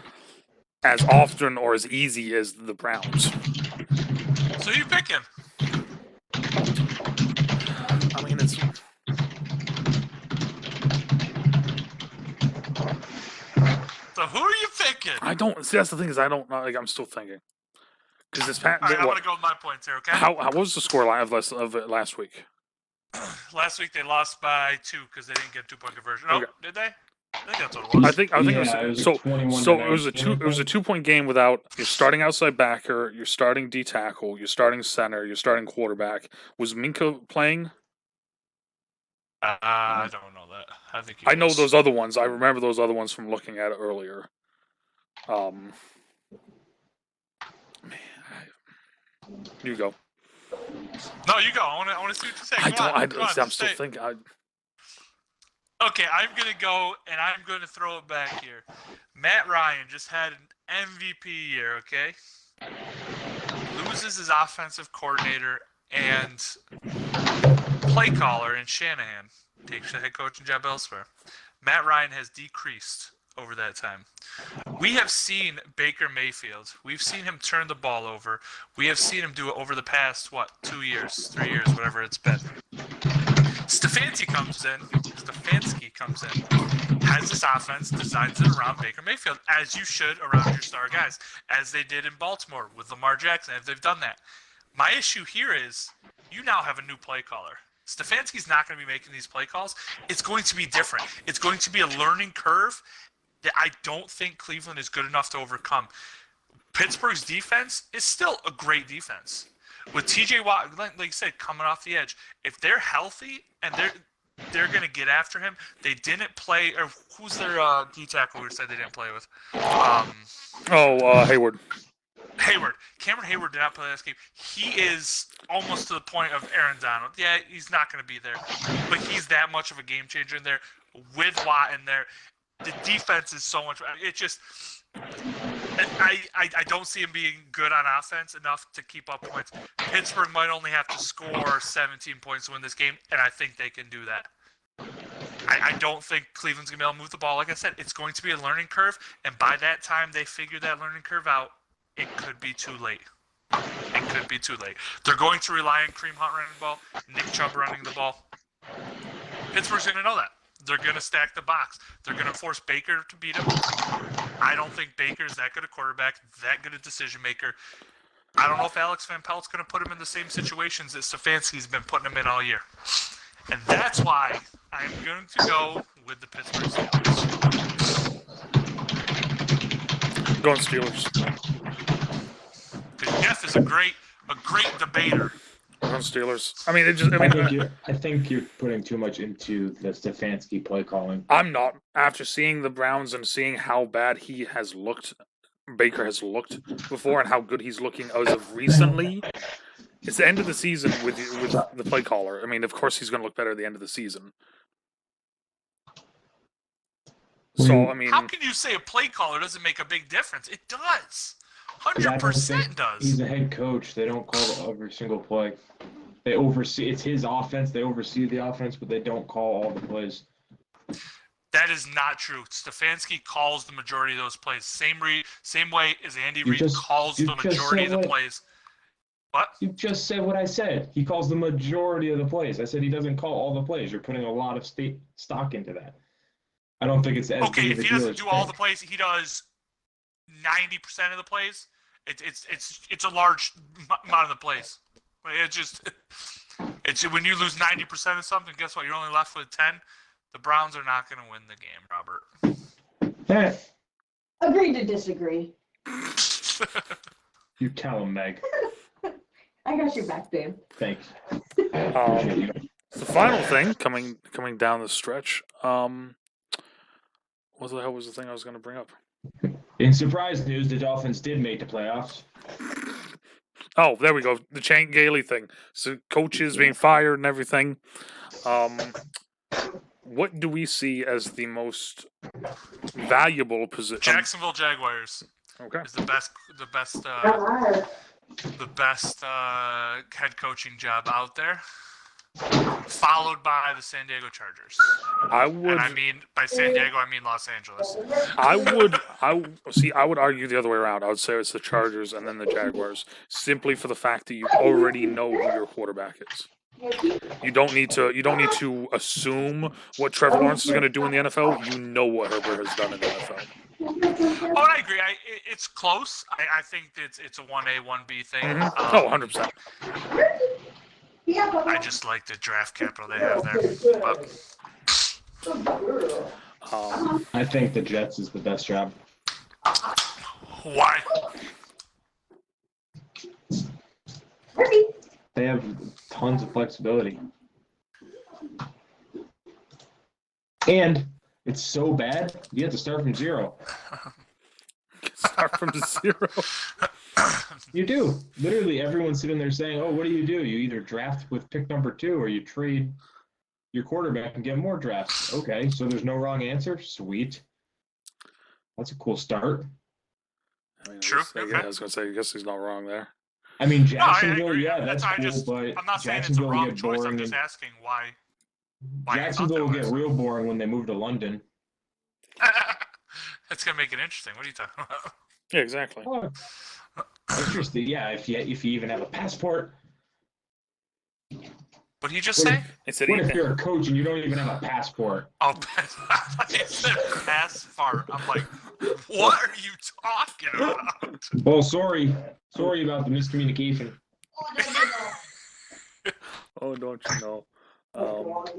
as often or as easy as the Browns. So you picking? I mean, it's. So who are you picking? I don't. See, that's the thing is I don't know. Like, I'm still thinking because this. All right, I'm gonna go with my points here. Okay. How was the score line of last week? Last week they lost by 2 because they didn't get 2-point conversion. Oh, Okay. did they? think that's what it was. I think Yeah, it it was was so. 21 So to it was a 19, I think. 2-point game without your starting outside backer, your starting D tackle, your starting center, your starting quarterback. Was Minka playing? I don't know that. I think he I know was. those other ones. I remember those other ones from looking at it earlier. You go. No, you go. I want to see what you say. I'm still thinking. Okay, I'm going to go, and I'm going to throw it back here. Matt Ryan just had an MVP year, okay? Loses his offensive coordinator and play caller in Shanahan. Takes the head coaching job elsewhere. Matt Ryan has decreased over that time. We have seen Baker Mayfield. We've seen him turn the ball over. We have seen him do it over the past, 2 years, 3 years, whatever it's been. Stefanski comes in, has this offense, designs it around Baker Mayfield, as you should around your star guys, as they did in Baltimore with Lamar Jackson, if they've done that. My issue here is you now have a new play caller. Stefanski's not going to be making these play calls. It's going to be different. It's going to be a learning curve that I don't think Cleveland is good enough to overcome. Pittsburgh's defense is still a great defense. With T.J. Watt, like you said, coming off the edge, if they're healthy and they're going to get after him, they didn't play. Or who's their D tackle who said they didn't play with? Hayward. Cameron Hayward did not play this game. He is almost to the point of Aaron Donald. Yeah, he's not going to be there, but he's that much of a game changer in there. With Watt in there, the defense is so much. It just. I don't see him being good on offense enough to keep up points. Pittsburgh might only have to score 17 points to win this game, and I think they can do that. I don't think Cleveland's going to be able to move the ball. Like I said, it's going to be a learning curve, and by that time they figure that learning curve out, it could be too late. They're going to rely on Kareem Hunt running the ball, Nick Chubb running the ball. Pittsburgh's going to know that. They're going to stack the box. They're going to force Baker to beat him. I don't think Baker's that good a quarterback, that good a decision maker. I don't know if Alex Van Pelt's going to put him in the same situations that Stefanski's been putting him in all year. And that's why I'm going to go with the Pittsburgh Steelers. Going Steelers. Because Jeff is a great debater. Going Steelers. I think you're putting too much into the Stefanski play calling. I'm not. After seeing the Browns and seeing how bad Baker has looked before, and how good he's looking as of recently, it's the end of the season with the play caller. I mean, of course he's going to look better at the end of the season. So, I mean, how can you say a play caller doesn't make a big difference? It does. 100% does. He's a head coach. They don't call every single play. They oversee. It's his offense. They oversee the offense, but they don't call all the plays. That is not true. Stefanski calls the majority of those plays. Same way as Andy Reid calls the majority of the plays. What? You just said what I said. He calls the majority of the plays. I said he doesn't call all the plays. You're putting a lot of stock into that. I don't think it's as okay. big If of a he deal doesn't as do you all think. the plays, he does 90% of the plays. It's a large amount of the plays. It's when you lose 90% of something. Guess what? You're only left with 10. The Browns are not going to win the game, Robert. Yeah. Agree to disagree. You tell him, Meg. I got your back, babe. Thanks. the final thing coming down the stretch. What the hell was the thing I was going to bring up? In surprise news, the Dolphins did make the playoffs. Oh, there we go. The Champ Gailey thing. So coaches being fired and everything. What do we see as the most valuable position? Jacksonville Jaguars. Okay. Is the best head coaching job out there, followed by the San Diego Chargers. And I mean by San Diego, I mean Los Angeles. I would argue the other way around. I would say it's the Chargers and then the Jaguars, simply for the fact that you already know who your quarterback is. You don't need to assume what Trevor Lawrence is going to do in the NFL. You know what Herbert has done in the NFL. Oh, I agree. It's close. I think it's a 1A, 1B thing. Mm-hmm. 100%. I just like the draft capital they have there. But I think the Jets is the best job. Why? Murphy. They have tons of flexibility. And it's so bad, you have to start from zero. Start from zero. You do. Literally, everyone's sitting there saying, oh, what do? You either draft with pick number 2 or you trade your quarterback and get more drafts. Okay, so there's no wrong answer? Sweet. That's a cool start. I mean, True. I was going to say, I guess he's not wrong there. I mean, No, I Jacksonville, agree. yeah, that's cool, but I'm not saying it's a Jacksonville will wrong get choice. I'm boring. just asking why Jacksonville will you get thought that real boring when they move to London. was. That's gonna make it interesting. What are you talking about? Yeah, exactly. Oh, interesting. Yeah, if you even have a passport. What did you just say? It said What if you're a coach and you don't even have a passport? Oh, it said passport. I'm like, what are you talking about? Well, sorry about the miscommunication. Oh, don't you know? What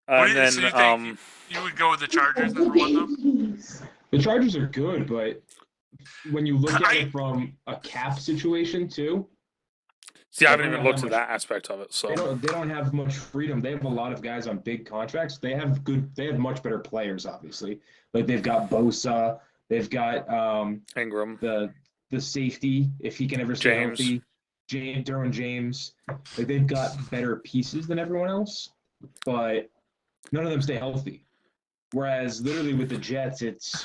And do you, so you think you would go with the Chargers number one though? The Chargers are good, but when you look at it from a cap situation too, see, I haven't even looked at that aspect of it. So they don't have much freedom. They have a lot of guys on big contracts. They have much better players, obviously. Like they've got Bosa, they've got Ingram, the safety if he can ever stay healthy. Derwin James. Like they've got better pieces than everyone else, but none of them stay healthy. Whereas literally with the Jets, it's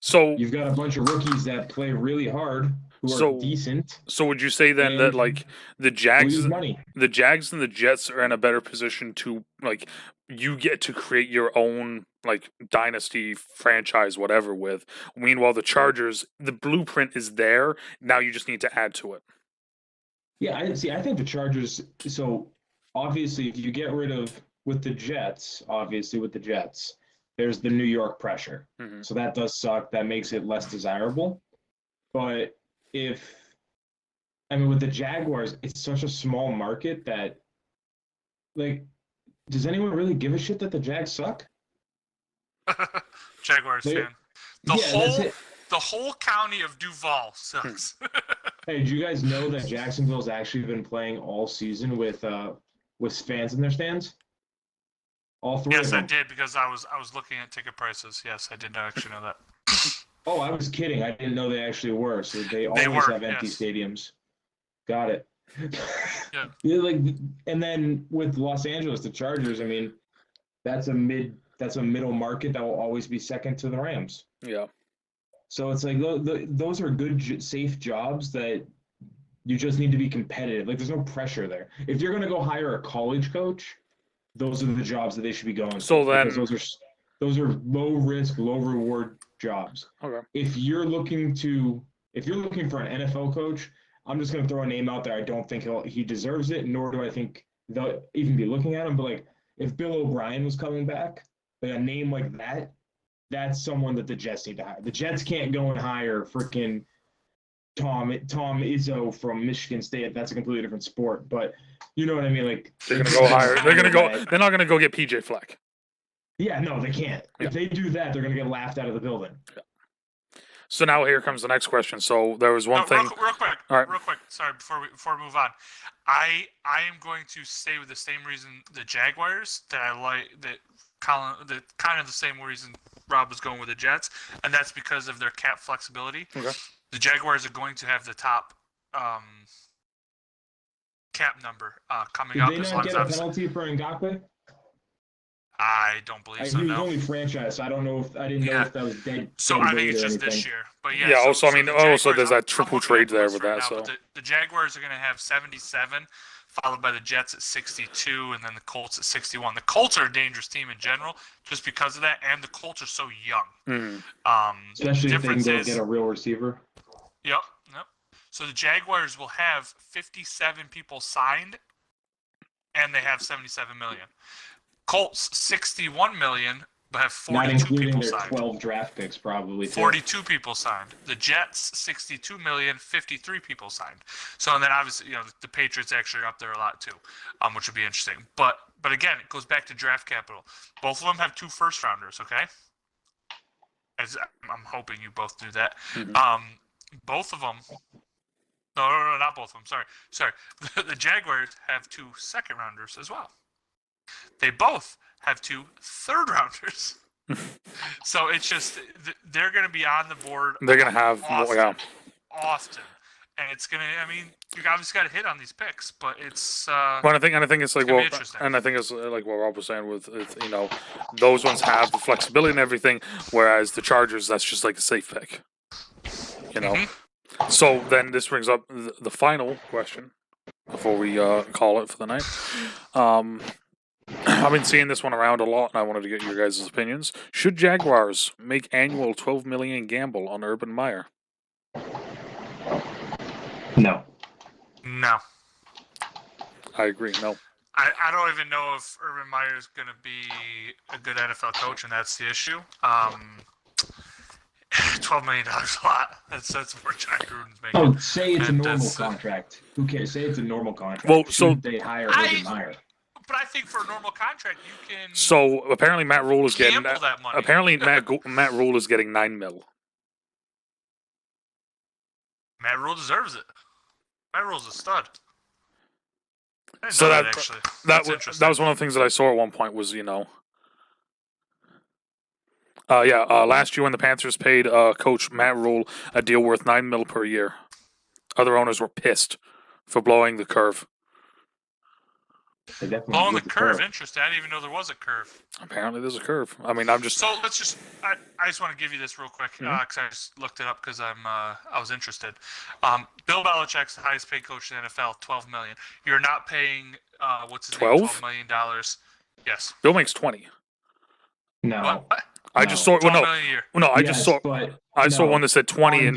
so you've got a bunch of rookies that play really hard who are decent. So would you say then that like the Jags and the Jets are in a better position to like you get to create your own like dynasty franchise, whatever with. Meanwhile, the Chargers, the blueprint is there. Now you just need to add to it. Yeah, I think the Chargers. So obviously, if you get rid of with the Jets, there's the New York pressure. Mm-hmm. So that does suck. That makes it less desirable. But with the Jaguars, it's such a small market that, like, does anyone really give a shit that the Jags suck? Jaguars fan. The whole county of Duval sucks. Hey, did you guys know that Jacksonville's actually been playing all season with fans in their stands? All three. Yes, I did because I was looking at ticket prices. Yes, I did not actually know that. Oh, I was kidding. I didn't know they actually were. So they always have empty stadiums. Got it. Yeah. And then with Los Angeles, the Chargers. I mean, that's a middle market that will always be second to the Rams. Yeah. So it's like those are good, safe jobs that you just need to be competitive. Like there's no pressure there. If you're going to go hire a college coach, those are the jobs that they should be going. So then those are low risk, low reward jobs. Okay. If you're looking for an NFL coach, I'm just going to throw a name out there. I don't think he deserves it, nor do I think they'll even be looking at him. But like if Bill O'Brien was coming back, like a name like that, that's someone that the Jets need to hire. The Jets can't go and hire freaking Tom Izzo from Michigan State. That's a completely different sport. But you know what I mean? Like they're gonna go hire. They're not gonna go get PJ Fleck. Yeah, no, they can't. Yeah. If they do that, they're gonna get laughed out of the building. Yeah. So now here comes the next question. So there was one thing. Real quick. All right. Real quick. Sorry, before we move on, I am going to stay with the same reason the Jaguars that I like that kind of the same reason Rob was going with the Jets, and that's because of their cap flexibility. Okay. The Jaguars are going to have the top cap number coming up. Did they not get a penalty for Ngakoue? I don't believe so. He was no. only franchised. So I don't know if I didn't know if that was dead. So dead I think it's just anything. this year. But yeah. Yeah. So, Also, the there's that triple trade there with right that. now, So the Jaguars are going to have 77, followed by the Jets at 62, and then the Colts at 61. The Colts are a dangerous team in general, just because of that, and the Colts are so young. Especially if they can go is, get a real receiver. Yep. So the Jaguars will have 57 people signed, and they have 77 million. Colts 61 million, have Not 42 including people their signed. 12 draft picks, probably. 42 people signed. The Jets, 62 million, 53 people signed. So, and then obviously, the Patriots actually are up there a lot too, which would be interesting. But again, it goes back to draft capital. Both of them have 2 first-rounders, okay? As I'm hoping you both do that. Mm-hmm. Both of them. No, not both of them. Sorry. The Jaguars have 2 second-rounders as well. They both have 2 third-rounders. So it's just they're going to be on the board. They're going to have often, and it's going to. I mean, you obviously got to hit on these picks, but it's. Well, I think it's like and I think it's like what Rob was saying with those ones have the flexibility and everything, whereas the Chargers, that's just like a safe pick. Mm-hmm. So then this brings up the final question before we call it for the night. I've been seeing this one around a lot, and I wanted to get your guys' opinions. Should Jaguars make annual $12 million gamble on Urban Meyer? No. I agree. No. I don't even know if Urban Meyer is going to be a good NFL coach, and that's the issue. $12 million a lot. That's more John Gruden's making. Oh, say it's a normal contract. Who cares? Say it's a normal contract. Well, so they hire Urban Meyer. But I think for a normal contract, you can. So apparently, Matt Rule is getting that money. Apparently, Matt Rule is getting $9 million. Matt Rule deserves it. Matt Rule's a stud. So that was one of the things that I saw at one point was last year when the Panthers paid coach Matt Rule a deal worth $9 million per year, other owners were pissed for blowing the curve. Blowing the curve, interesting. I didn't even know there was a curve. Apparently, there's a curve. I mean, I'm just. So let's just. I just want to give you this real quick because I just looked it up because I was interested. Bill Belichick's the highest paid coach in the NFL, $12 million. You're not paying what's his name, $12 million. Yes. Bill makes 20. No. What? I just saw. $12 million a year. No, I just saw. I saw one that said 20.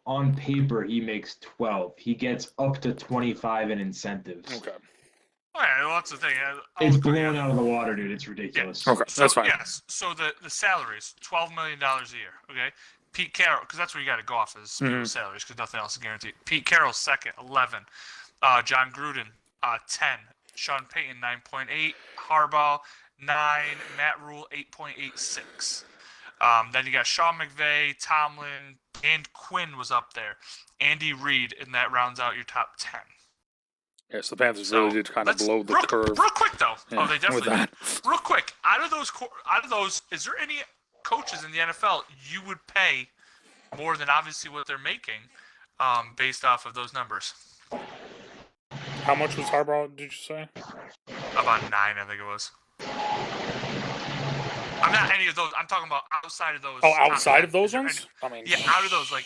On paper, he makes 12. He gets up to 25 in incentives. Okay. All right, well, that's the thing. It's blown out of the water, dude. It's ridiculous. Yeah. Okay, that's fine. Yes. So the salaries, $12 million a year. Okay. Pete Carroll, because that's where you got to go off is salaries, because nothing else is guaranteed. Pete Carroll second, 11. John Gruden, 10. Sean Payton, 9.8. Harbaugh, 9. Matt Rule, 8.86. Then you got Sean McVay, Tomlin, and Quinn was up there. Andy Reid, and that rounds out your top 10. Yes, the Panthers really did kind of blow the curve. Real quick though, they definitely did. That. Real quick, out of those, is there any coaches in the NFL you would pay more than obviously what they're making, based off of those numbers? How much was Harbaugh? Did you say? About 9, I think it was. I'm not any of those. I'm talking about outside of those. Oh, outside of those ones? Yeah, out of those, like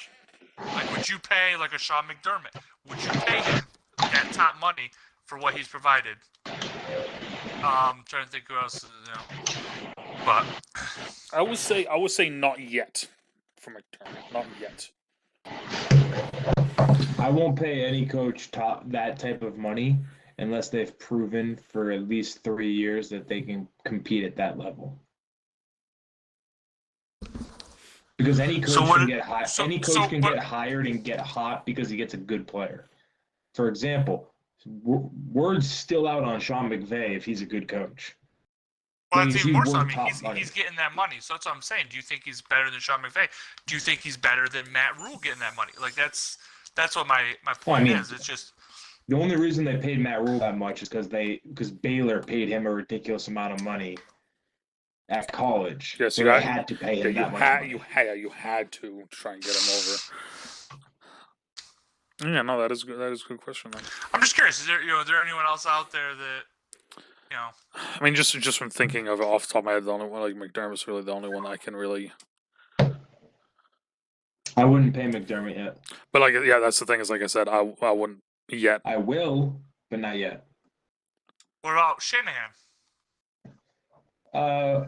would you pay like a Sean McDermott? Would you pay him that top money for what he's provided? I'm trying to think who else, but I would say not yet for McDermott, not yet. I won't pay any coach that type of money unless they've proven for at least 3 years that they can compete at that level. Because any coach can get hired. Any coach can get hired and get hot because he gets a good player. For example, word's still out on Sean McVay if he's a good coach. Well, that's even more so. I mean, he's getting that money. So that's what I'm saying. Do you think he's better than Sean McVay? Do you think he's better than Matt Rule getting that money? Like that's what my point is. It's just the only reason they paid Matt Rule that much is because Baylor paid him a ridiculous amount of money at college. Yes, so they had to pay him that much. You had to try and get him over. Yeah, no, that is good. That is a good question. Then. I'm just curious. Is there anyone else out there that I mean, just from thinking of it off the top of my head, the only one like McDermott's really the only one I can really. I wouldn't pay McDermott yet. But that's the thing. Is like I said, I wouldn't yet. I will, but not yet. What about Shanahan?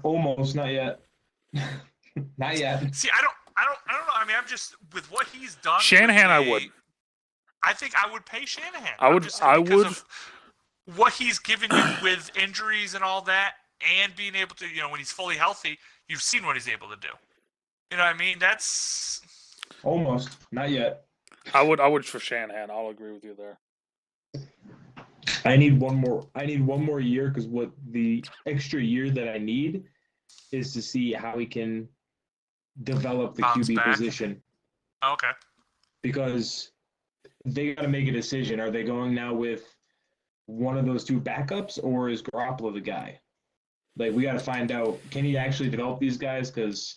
Almost not yet. Not yet. See, I don't know. I mean, I'm just with what he's done. Shanahan, I would. I think I would pay Shanahan. I would. What he's given you with injuries and all that, and being able to, when he's fully healthy, you've seen what he's able to do. You know what I mean? That's almost not yet. I would for Shanahan. I'll agree with you there. I need one more year because what the extra year that I need is to see how he can develop the Bounce QB back. position. okay. Because they got to make a decision. Are they going now with one of those two backups, or is Garoppolo the guy? Like, we got to find out, can he actually develop these guys? Because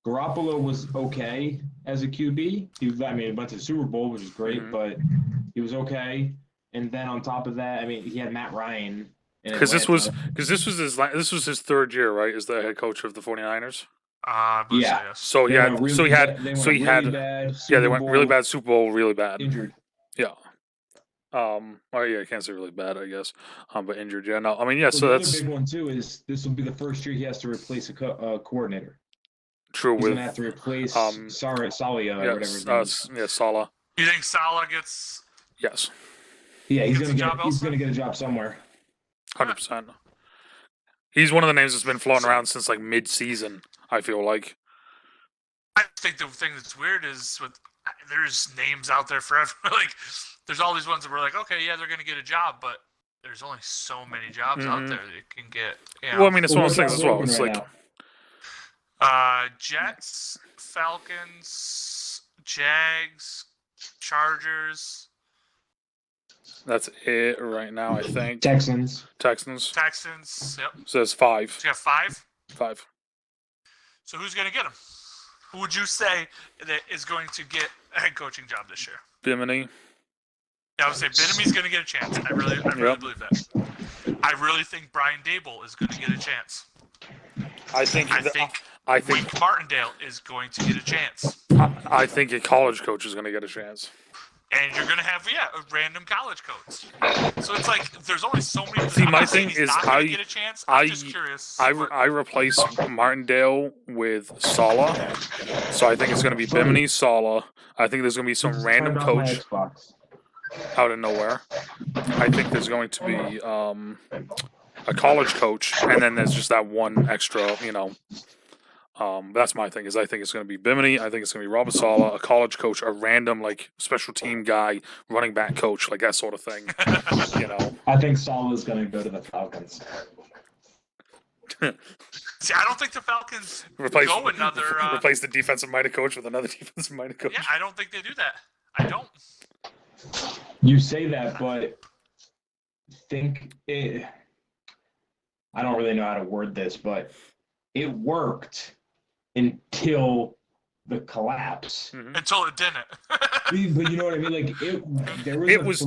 Garoppolo was okay as a QB. He went to the Super Bowl, which is great, but he was okay. And then on top of that, he had Matt Ryan. Because this was his third year, right? As the head coach of the 49ers. Yeah. So They went really bad. They went really bad. Super Bowl, really bad. Injured. Yeah. I can't say really bad, I guess. But injured. Yeah. No. So the that's other big one too. Is this will be the first year he has to replace a coordinator. true. He's With gonna have to replace Salia or whatever his name is. Salah. You think Salah gets? Yes. Yeah, he's gets gonna get a job somewhere. 100%. He's one of the names that's been floating around since like mid-season. I feel like. I think the thing that's weird is there's names out there forever. Like, there's all these ones that we're like, okay, yeah, they're going to get a job, but there's only so many jobs out there that you can get. Well, it's one of those things as well. It's like Jets, Falcons, Jags, Chargers. That's it right now, I think. Texans. Yep. So it's 5. So you got 5? 5. So who's going to get them? Who would you say that is going to get a head coaching job this year? Bimini. Yeah, I would say Binnamy's going to get a chance. I really believe that. I really think Brian Dable is going to get a chance. I think Wink Martindale is going to get a chance. I think a college coach is going to get a chance. And you're going to have, a random college coach. So it's like, there's only so many. See, my thing is, I'm get a chance. I'm just curious. I replace Martindale with Salah. So I think it's going to be Bimini, Salah. I think there's going to be some random coach out of nowhere. I think there's going to be a college coach, and then there's just that one extra, that's my thing, is I think it's going to be Bimini, I think it's going to be Robert Saleh, a college coach, a random, special team guy, running back coach, that sort of thing, I think Saleh is going to go to the Falcons. See, I don't think the Falcons replace the defensive-minded coach with another defensive-minded coach. Yeah, I don't think they do that. I don't. You say that, but I don't really know how to word this, but it worked until the collapse. Until it didn't. But you know what I mean? There was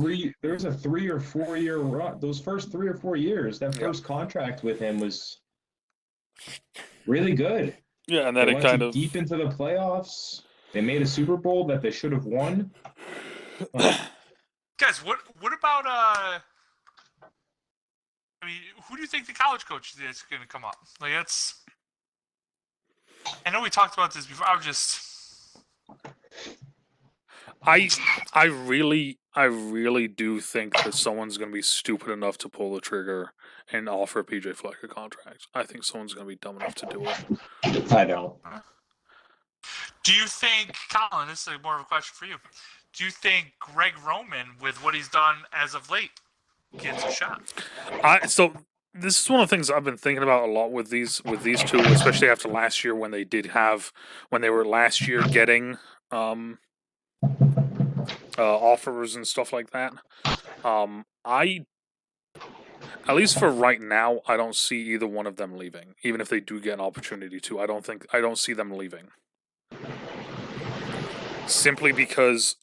a 3 or 4 year run. Those first 3 or 4 years, that first contract with him was really good. Yeah, and then They it kind of deep into the playoffs. They made a Super Bowl that they should have won. Guys, what about who do you think the college coach is going to come up? I know we talked about this before. I really do think that someone's going to be stupid enough to pull the trigger and offer PJ Fleck a contract. I think someone's going to be dumb enough to do it. I don't. Do you think, Colin, this is more of a question for you. Do you think Greg Roman, with what he's done as of late, gets a shot? So this is one of the things I've been thinking about a lot with these two, especially after last year when they were last year getting offers and stuff like that. At least for right now, I don't see either one of them leaving. Even if they do get an opportunity to, I don't see them leaving. Simply because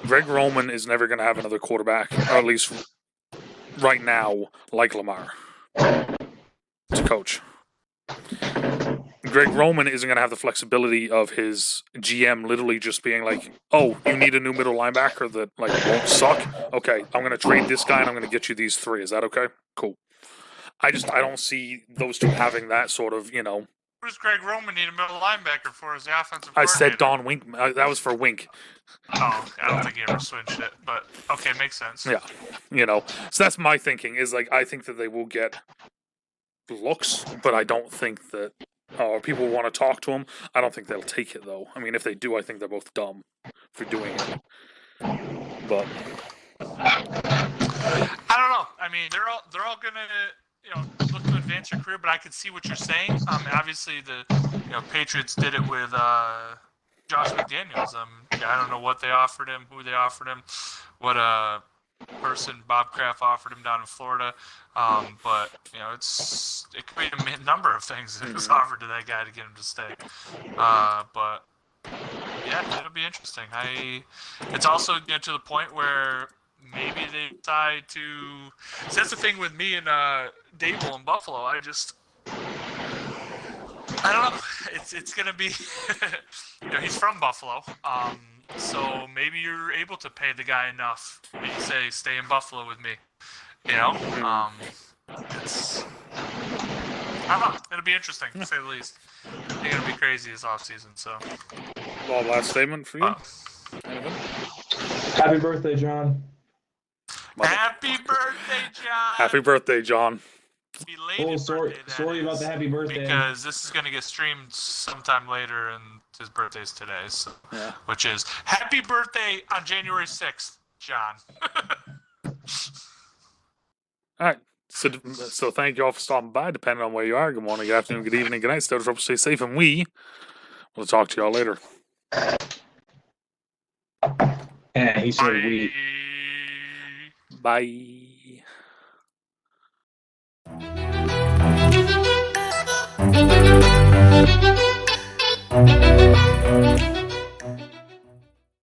Greg Roman is never going to have another quarterback, or at least right now, like Lamar, to coach. Greg Roman isn't going to have the flexibility of his GM literally just being like, oh, you need a new middle linebacker that won't suck? Okay, I'm going to trade this guy and I'm going to get you these 3. Is that okay? Cool. I don't see those two having that sort of, What does Greg Roman need a middle linebacker for as the offensive I coordinator? said Don Wink. That was for Wink. Oh, I don't think he ever switched it, but okay, makes sense. Yeah, So that's my thinking. Is like I think that they will get looks, but I don't think that people want to talk to him. I don't think they'll take it though. I mean, if they do, I think they're both dumb for doing it. But I don't know. I mean, they're all gonna look to advance your career, but I could see what you're saying. Obviously the Patriots did it with Josh McDaniels. I don't know what they offered him, who they offered him, what person Bob Kraft offered him down in Florida. But it could be a number of things that was offered to that guy to get him to stay. But yeah, it'll be interesting. It's also to the point where maybe they decide to. So that's the thing with me and Dable in Buffalo. I don't know. It's gonna be. He's from Buffalo. So maybe you're able to pay the guy enough. Maybe say, stay in Buffalo with me. It's. I don't know. It'll be interesting to say the least. They're gonna be crazy this offseason. So. well, last statement for you. Happy birthday, John. Happy birthday, John! Happy birthday, John. Belated birthday, sorry about the happy birthday. Because this is going to get streamed sometime later, and his birthday's today, so which is happy birthday on January 6th, John. All right. So thank you all for stopping by, depending on where you are. Good morning, good afternoon, good evening, good night. Stay safe, and we will talk to y'all later. Yeah, he said we. Bye. Bye.